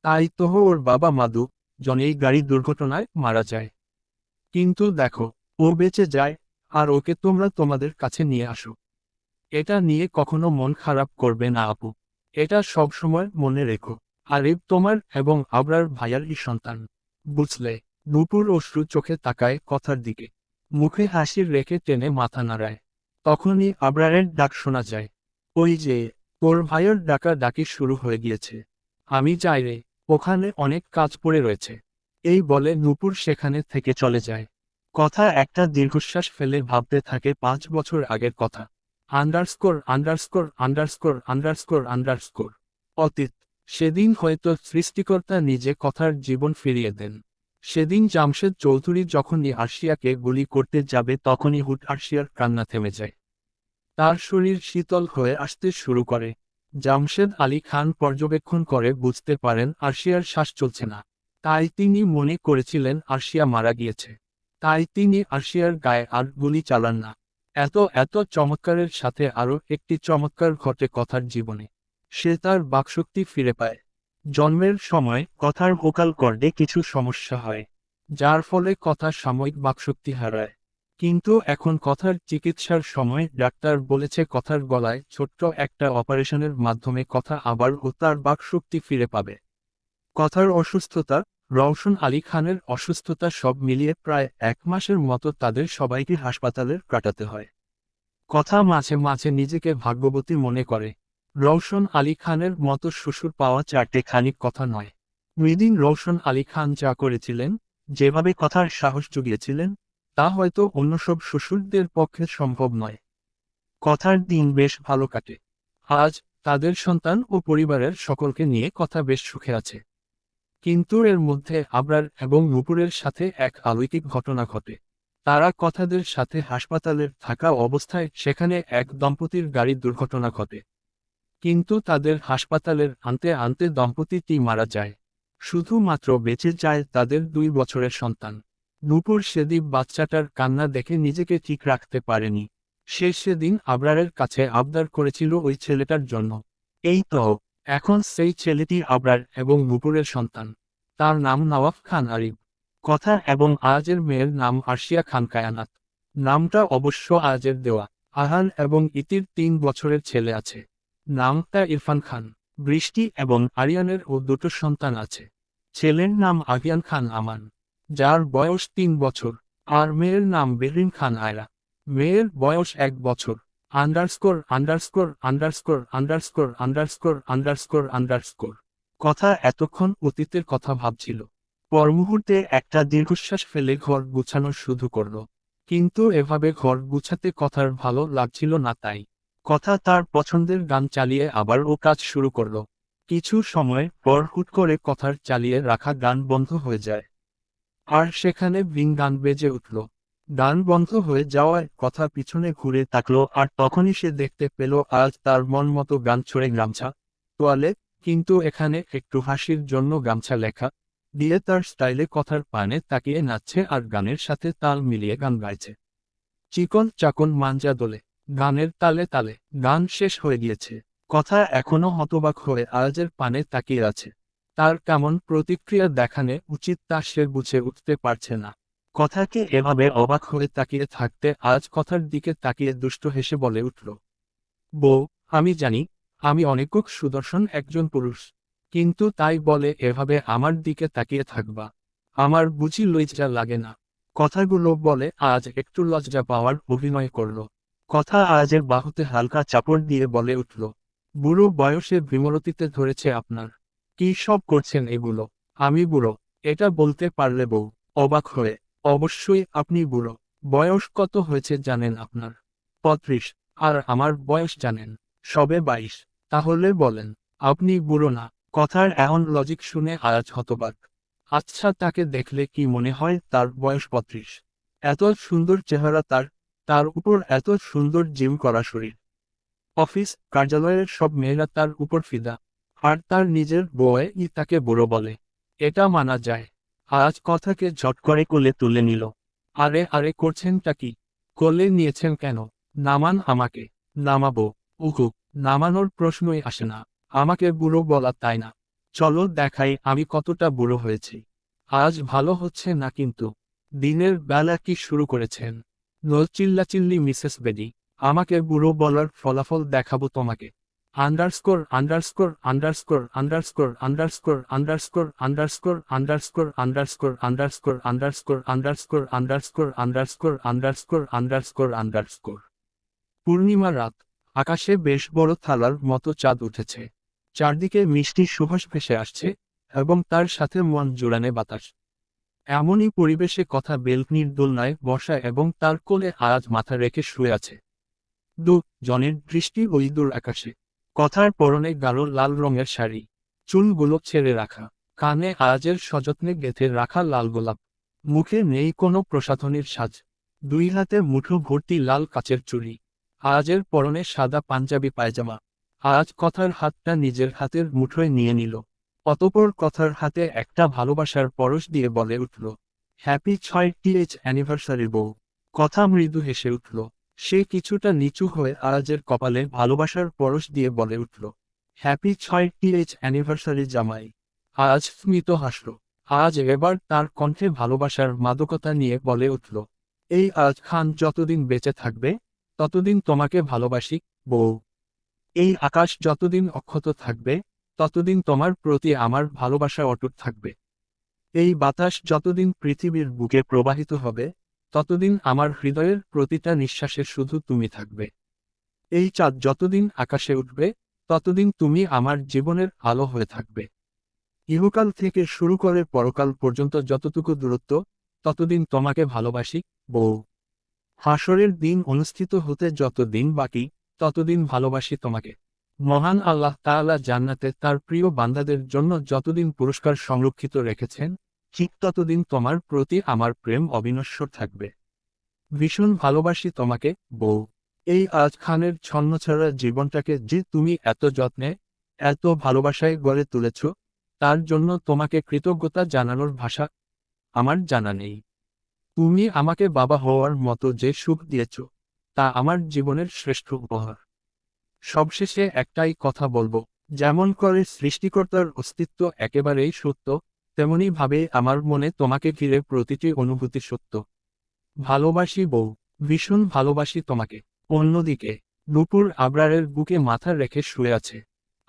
তাই তো ওর বাবা মাদু জনেই গাড়ি দুর্ঘটনায় মারা যায়। কিন্তু দেখো, ও বেঁচে যায়, আর ওকে তোমরা তোমাদের কাছে নিয়ে আসো। এটা নিয়ে কখনো মন খারাপ করবে না আপু। এটা সব সময় মনে রেখো। আরিফ তোমার এবং আবরার ভাইয়ারই সন্তান। বুঝলে? নূপুর অশ্রু চোখে তাকায় কথার দিকে। মুখে হাসির রেখে টেনে মাথা নাড়ায়। তখনই আবরারের ডাক শোনা যায়। ওই যে, তোর ভাইয়ের ডাকা ডাকি শুরু হয়ে গিয়েছে। আমি যাই রে, ওখানে অনেক কাজ পড়ে রয়েছে। এই বলে নূপুর সেখানে থেকে চলে যায়। কথা একটা দীর্ঘশ্বাস ফেলে ভাবতে থাকে 5 বছর আগের কথা। Underscore underscore underscore underscore underscore অতীত। সেদিন হয়তো সৃষ্টিকর্তা নিজে কথার জীবন ফিরিয়ে দেন। সেদিন জামশেদ চৌধুরী যখনই আরশিয়াকে গুলি করতে যাবে তখনই হুট আরশিয়ার কান্না থেমে যায়। তার শরীর শীতল হয়ে আসতে শুরু করে। জামশেদ আলী খান পর্যবেক্ষণ করে বুঝতে পারেন আরশিয়ার শ্বাস চলছে না। তাই তিনি মনে করেছিলেন আরশিয়া মারা গিয়েছে। তাই তিনি আরশিয়ার গায়ে আর গুলি চালান না। এত চমৎকারের সাথে আরও একটি চমৎকার ঘটে কথার জীবনে। সে তার বাকশক্তি ফিরে পায়। জন্মের সময় কথার ভোকাল কর্ডে কিছু সমস্যা হয়, যার ফলে কথা সাময়িক বাকশক্তি হারায়। কিন্তু এখন কথার চিকিৎসার সময় ডাক্তার বলেছে কথার গলায় ছোট্ট একটা অপারেশনের মাধ্যমে কথা আবার ও তার বাকশক্তি ফিরে পাবে। কথার অসুস্থতা, রওশন আলী খানের অসুস্থতা সব মিলিয়ে প্রায় 1 মাসের মতো তাদের সবাইকে হাসপাতালে কাটাতে হয়। কথা মাঝে মাঝে নিজেকে ভাগ্যবতী মনে করে। রওশন আলী খানের মতো শ্বশুর পাওয়া চারটে খানিক কথা নয়। ওইদিন রওশন আলী খান যা করেছিলেন, যেভাবে কথার সাহস জুগিয়েছিলেন, তা হয়তো অন্য সব শ্বশুরদের পক্ষে সম্ভব নয়। কথার দিন বেশ ভালো কাটে। আজ তাদের সন্তান ও পরিবারের সকলকে নিয়ে কথা বেশ সুখে আছে। কিন্তু এর মধ্যে আবরার এবং নূপুরের সাথে এক অলৌকিক ঘটনা ঘটে। তারা কথাদের সাথে হাসপাতালের থাকা অবস্থায় সেখানে এক দম্পতির গাড়ি দুর্ঘটনা ঘটে। কিন্তু তাদের হাসপাতালের আনতে আনতে দম্পতিটি মারা যায়। শুধুমাত্র বেঁচে যায় তাদের 2 বছরের সন্তান। নূপুর সেদিন বাচ্চাটার কান্না দেখে নিজেকে ঠিক রাখতে পারেনি। সে সেদিন আবরারের কাছে আবদার করেছিল ওই ছেলেটার জন্য। এই তো, এখন সেই ছেলেটি আবরার এবং নূপুরের সন্তান। তার নাম নওয়াব খান আরিফ। কথা এবং আজের মেয়ের নাম আরশিয়া খান কায়ানাত। নামটা অবশ্য আজের দেওয়া। আহান এবং ইতির 3 বছরের ছেলে আছে। নামটা ইরফান খান। বৃষ্টি এবং আরিয়ানের ও দুটো সন্তান আছে। ছেলের নাম আভিয়ান খান আমান, যার বয়স 3 বছর, আর মেয়ের নাম বেরিন খান আয়রা। মেয়ের বয়স 1 বছর। Underscore underscore underscore underscore underscore underscore underscore কথা এতক্ষণ অতীতের কথা ভাবছিল। পর মুহূর্তে একটা দীর্ঘশ্বাস ফেলে ঘর গুছানো শুরু করল। কিন্তু এভাবে ঘর গুছাতে কথার ভালো লাগছিল না, তাই কথা তার পছন্দের গান চালিয়ে আবার ও কাজ শুরু করল। কিছু সময় পর হুট করে কথার চালিয়ে রাখা গান বন্ধ হয়ে যায়। আর সেখানে ভিন গান বেজে উঠল। গান বন্ধ হয়ে যাওয়ায় কথা পিছনে ঘুরে তাকলো, আর তখনই সে দেখতে পেল আজ তার মন মতো গান ছড়ে গামছা তোয়ালে, কিন্তু এখানে একটু হাসির জন্য গামছা লেখা। দিয়ে তার স্টাইলে কথার পানে তাকিয়ে নাচছে আর গানের সাথে তাল মিলিয়ে গান গাইছে। চিকন চাকন মাঞ্জা দোলে, গানের তালে তালে। গান শেষ হয়ে গিয়েছে, কথা এখনো হতবাক হয়ে আয়াজের পানে তাকিয়ে আছে। তার কেমন প্রতিক্রিয়া দেখানো উচিত তা সে বুঝে উঠতে পারছে না। কথাকে এভাবে অবাক হয়ে তাকিয়ে থাকতে আজ কথার দিকে তাকিয়ে দুষ্ট হেসে বলে উঠল, বউ, আমি জানি আমি অনেক সুদর্শন একজন পুরুষ, কিন্তু তাই বলে এভাবে আমার দিকে তাকিয়ে থাকবা? আমার বুঝি লজ্জা লাগে না? কথাগুলো বলে আজ একটু লজ্জা পাওয়ার অভিনয় করল। কথা আজের বাহুতে হালকা চাপড় দিয়ে বলে উঠল, বুড়ো বয়সে বিমরতিতে ধরেছে আপনার? কি সব করছেন এগুলো? আমি বুড়ো এটা বলতে পারলে বউ অবাক হয়ে, অবশ্যই আপনি বুড়ো। বয়স কত হয়েছে জানেন আপনার? 35। আর আমার বয়স জানেন? সবে 22। তাহলে বলেন আপনি বুড়ো না? কথার এমন লজিক শুনে আজ হতবাক। আচ্ছা, তাকে দেখলে কি মনে হয় তার বয়স 35? এত সুন্দর চেহারা তার, তার উপর এত সুন্দর জিম করা শরীর। অফিস কার্যালয়ের সব মেয়েরা তার উপর ফিদা, আর তার নিজের বউই তাকে বুড়ো বলে। এটা মানা যায়? আজ কথাকে ঝট করে কোলে তুলে নিল। আরে আরে করছেনটা কি? কোলে নিয়েছেন কেন? নামান আমাকে। নামাবো? উহু, নামানোর প্রশ্নই আসে না। আমাকে বুড়ো বলা তাই না? চলো দেখাই আমি কতটা বুড়ো হয়েছি। আজ ভালো হচ্ছে না কিন্তু। দিনের বেলা কি শুরু করেছেন? নো চিল্লাচিল্লি মিসেস বেডি। আমাকে বুড়ো বলার ফলাফল দেখাবো তোমাকে। Underscore underscore underscore underscore underscore underscore underscore underscore underscore underscore underscore underscore underscore underscore underscore underscore underscore. পূর্ণিমা রাত, আকাশে বেশ বড় থালার মতো চাঁদ উঠেছে। চারদিকে মিষ্টি সুবাস ভেসে আসছে, এবং তার সাথে মন জোড়ানে বাতাস। এমনই পরিবেশে কথা বেলকনির দোলনায় বসা এবং তার কোলে আজ মাথা রেখে শুয়ে আছে। জনের দৃষ্টি ওই দূর আকাশে। কথার পরনে গাঢ় লাল রঙের শাড়ি, চুলগুলো ছেড়ে রাখা, কানে আয়াজের সযত্নে গেঁথে রাখা লাল গোলাপ। মুখে নেই কোনো প্রসাধনীর সাজ, দুই হাতে মুঠো ভর্তি লাল কাচের চুড়ি। আয়াজের পরনে সাদা পাঞ্জাবি পায়জামা। আজ কথার হাতটা নিজের হাতের মুঠোয় নিয়ে নিল। অতপর কথার হাতে একটা ভালোবাসার পরশ দিয়ে বলে উঠল, হ্যাপি 6th অ্যানিভার্সারি বউ। কথা মৃদু হেসে উঠল। সে কিছুটা নিচু হয়ে আয়াজের কপালে ভালোবাসার পরশ দিয়ে বলে উঠল, হ্যাপি 6th অ্যানিভার্সারি জামাই। আজ স্মিত হাসল। আজ এবার তার কণ্ঠে ভালোবাসার মাদকতা নিয়ে বলে উঠল, এই আজ খান যতদিন বেঁচে থাকবে ততদিন তোমাকে ভালোবাসি, বউ। এই আকাশ যতদিন অক্ষত থাকবে ততদিন তোমার প্রতি আমার ভালোবাসা অটুট থাকবে। এই বাতাস যতদিন পৃথিবীর বুকে প্রবাহিত হবে ততদিন আমার হৃদয়ের প্রতিটা নিঃশ্বাসে শুধু তুমি থাকবে। এই চাঁদ যতদিন আকাশে উঠবে ততদিন তুমি আমার জীবনের আলো হয়ে থাকবে। ইহকাল থেকে শুরু করে পরকাল পর্যন্ত যতটুকু দূরত্ব, ততদিন তোমাকে ভালোবাসি, বউ। হাসরের দিন অনুষ্ঠিত হতে যত দিন বাকি, ততদিন ভালোবাসি তোমাকে। মহান আল্লাহ তাআলা জান্নাতে তার প্রিয় বান্দাদের জন্য যতদিন পুরস্কার সংরক্ষিত রেখেছেন, ঠিক ততদিন তোমার প্রতি আমার প্রেম অবিনশ্বর থাকবে। ভীষণ ভালোবাসি তোমাকে, বউ। এই আজ খানের ছন্নছাড়া জীবনটাকে যে তুমি এত যত্নে, এত ভালোবাসায় গড়ে তুলেছ, তার জন্য তোমাকে কৃতজ্ঞতা জানানোর ভাষা আমার জানা নেই। তুমি আমাকে বাবা হওয়ার মতো যে সুখ দিয়েছ, তা আমার জীবনের শ্রেষ্ঠ উপহার। সবশেষে একটাই কথা বলবো, যেমন করে সৃষ্টিকর্তার অস্তিত্ব একেবারেই সত্য, তেমনি ভাবে আমার মনে তোমাকে ঘিরে প্রতিটি অনুভূতি সত্য। ভালোবাসি বউ, ভীষণ ভালোবাসি তোমাকে। অন্যদিকে নূপুর আবরারের বুকে মাথা রেখে শুয়ে আছে।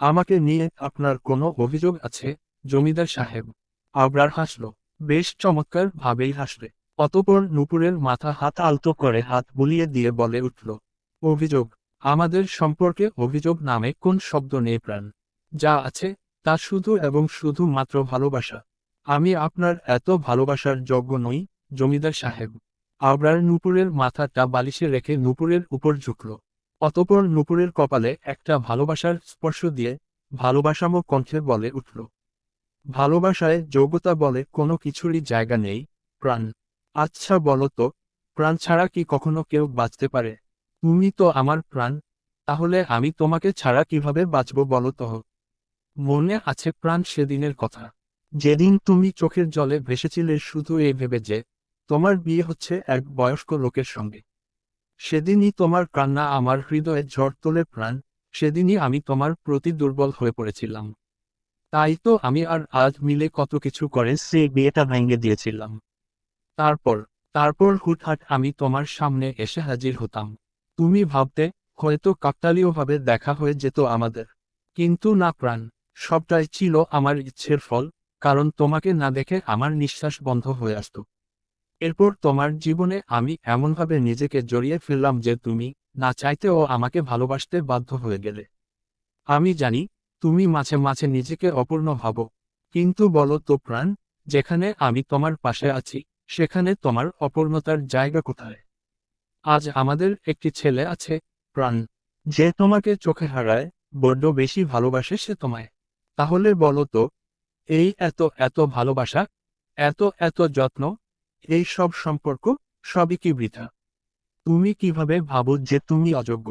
আমাকে নিয়ে আপনার কোনো অভিযোগ আছে, জমিদার সাহেব? আবরার হাসল, বেশ চমৎকার ভাবেই হাসলে। অতপর নূপুরের মাথা হাত আলতো করে হাত বুলিয়ে দিয়ে বলে উঠল, অভিযোগ? আমাদের সম্পর্কে অভিযোগ নামে কোন শব্দ নেই প্রাণ। যা আছে তা শুধু এবং শুধু মাত্র ভালোবাসা। আমি আপনার এত ভালোবাসার যোগ্য নই, জমিদার সাহেব। আবরার নূপুরের মাথাটা বালিশে রেখে নূপুরের উপর ঝুঁকল। অতপর নূপুরের কপালে একটা ভালোবাসার স্পর্শ দিয়ে ভালোবাসাময় কণ্ঠে বলে উঠল, ভালোবাসায় যোগ্যতা বলে কোনো কিছুরই জায়গা নেই, প্রাণ। আচ্ছা বলো তো, প্রাণ ছাড়া কি কখনো কেউ বাঁচতে পারে? তুমি তো আমার প্রাণ, তাহলে আমি তোমাকে ছাড়া কিভাবে বাঁচব বলো তো? মনে আছে প্রাণ সেদিনের কথা? যেদিন তুমি চোখের জলে ভেসেছিলে শুধু এই ভেবে যে তোমার বিয়ে হচ্ছে এক বয়স্ক লোকের সঙ্গে, সেদিনই তোমার কান্না আমার হৃদয়ে ঝড় তোলে প্রাণ। সেদিনই আমি তোমার প্রতি দুর্বল হয়ে পড়েছিলাম। তাই তো আমি আর আজ মিলে কত কিছু করে সেই বিয়েটা ভেঙে দিয়েছিলাম। তারপর তারপর হুটহাট আমি তোমার সামনে এসে হাজির হতাম। তুমি ভাবতে হয়তো কাকতালীয়ভাবে দেখা হয়ে যেত আমাদের, কিন্তু না প্রাণ, সবটাই ছিল আমার ইচ্ছের ফল। কারণ তোমাকে না দেখে আমার নিঃশ্বাস বন্ধ হয়ে আসতো। এরপর তোমার জীবনে আমি এমনভাবে নিজেকে জড়িয়ে ফেললাম যে তুমি না চাইতেও আমাকে ভালোবাসতে বাধ্য হয়ে গেলে। আমি জানি তুমি মাঝে মাঝে নিজেকে অপূর্ণ ভাবো, কিন্তু বলো তো প্রাণ, যেখানে আমি তোমার পাশে আছি সেখানে তোমার অপূর্ণতার জায়গা কোথায়? আজ আমাদের একটি ছেলে আছে প্রাণ, যে তোমাকে চোখে হারায়, বড্ড বেশি ভালোবাসে সে তোমায়। তাহলে বলো তো, এই এত এত ভালোবাসা, এত এত যত্ন, এই সব সম্পর্ক, সবই কি বৃথা? তুমি কিভাবে ভাবো যে তুমি অযোগ্য?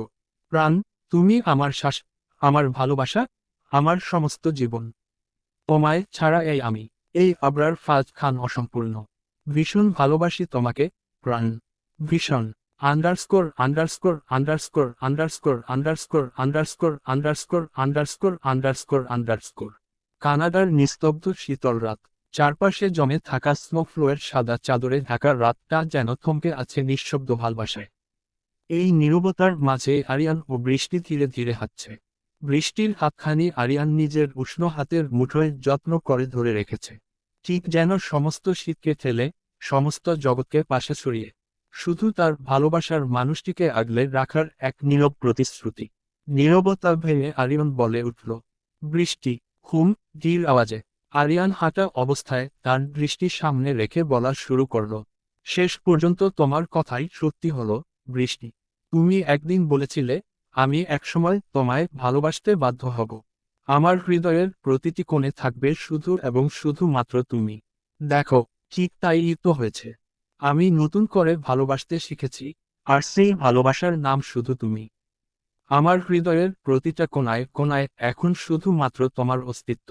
প্রাণ, তুমি আমার শ্বাস, আমার ভালোবাসা, আমার সমস্ত জীবন। তোমায় ছাড়া এই আবরার ফাজ খান অসম্পূর্ণ। ভীষণ ভালোবাসি তোমাকে প্রাণ, ভীষণ। Underscore underscore underscore underscore underscore underscore underscore underscore underscore underscore. কানাডার নিস্তব্ধ শীতল রাত, চারপাশে জমে থাকা স্নোফ্লোয়ের সাদা চাদরে ঢাকা রাতটা যেন থমকে আছে নিঃশব্দ ভালোবাসায়। এই নীরবতার মাঝে আরিয়ান ও বৃষ্টি ধীরে ধীরে হাঁটছে। বৃষ্টির হাতখানি আরিয়ান নিজের উষ্ণ হাতের মুঠোয় যত্ন করে ধরে রেখেছে, ঠিক যেন সমস্ত শীতকে ঠেলে, সমস্ত জগৎকে পাশে সরিয়ে শুধু তার ভালোবাসার মানুষটিকে আগলে রাখার এক নীরব প্রতিশ্রুতি। নীরবতা ভেঙে আরিয়ান বলে উঠল, বৃষ্টি। হুম, ধীর আওয়াজে। আরিয়ান হাঁটা অবস্থায় তার দৃষ্টি সামনে রেখে বলা শুরু করল, শেষ পর্যন্ত তোমার কথাই সত্যি হলো, বৃষ্টি। তুমি একদিন বলেছিলে আমি একসময় তোমায় ভালোবাসতে বাধ্য হব। আমার হৃদয়ের প্রতিটি কোণে থাকবে শুধু এবং শুধুমাত্র তুমি। দেখো, ঠিক তাই তো হয়েছে। আমি নতুন করে ভালোবাসতে শিখেছি, আর সেই ভালোবাসার নাম শুধু তুমি। আমার হৃদয়ের প্রতিটা কোণায় কোণায় এখন শুধুমাত্র তোমার অস্তিত্ব।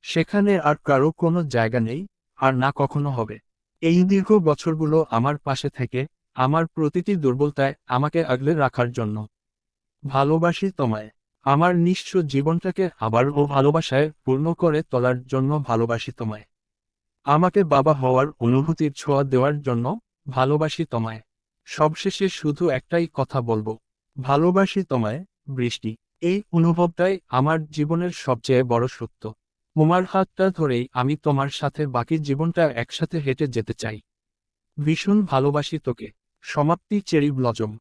সেখানে আর কারো কোনো জায়গা নেই, আর না কখনো হবে। এই দীর্ঘ বছরগুলো আমার পাশে থেকে, আমার প্রতিটি দুর্বলতায় আমাকে আগলে রাখার জন্য। ভালোবাসি তোমায়। আমার নিঃস্ব জীবনটাকে আবারও ভালোবাসায় পূর্ণ করে তোলার জন্য ভালোবাসি তোমায়। আমাকে বাবা হওয়ার অনুভূতির ছোঁয়া দেওয়ার জন্য ভালোবাসি তোমায়। সবশেষে শুধু একটাই কথা বলবো, ভালোবাসি তোমায়, বৃষ্টি। এই অনুভবটাই আমার জীবনের সবচেয়ে বড় সত্য। তোমার হাতটা ধরেই আমি তোমার সাথে বাকি জীবনটা একসাথে হেঁটে যেতে চাই। ভীষণ ভালোবাসি তোকে। সমাপ্তি চেরি ব্লজম।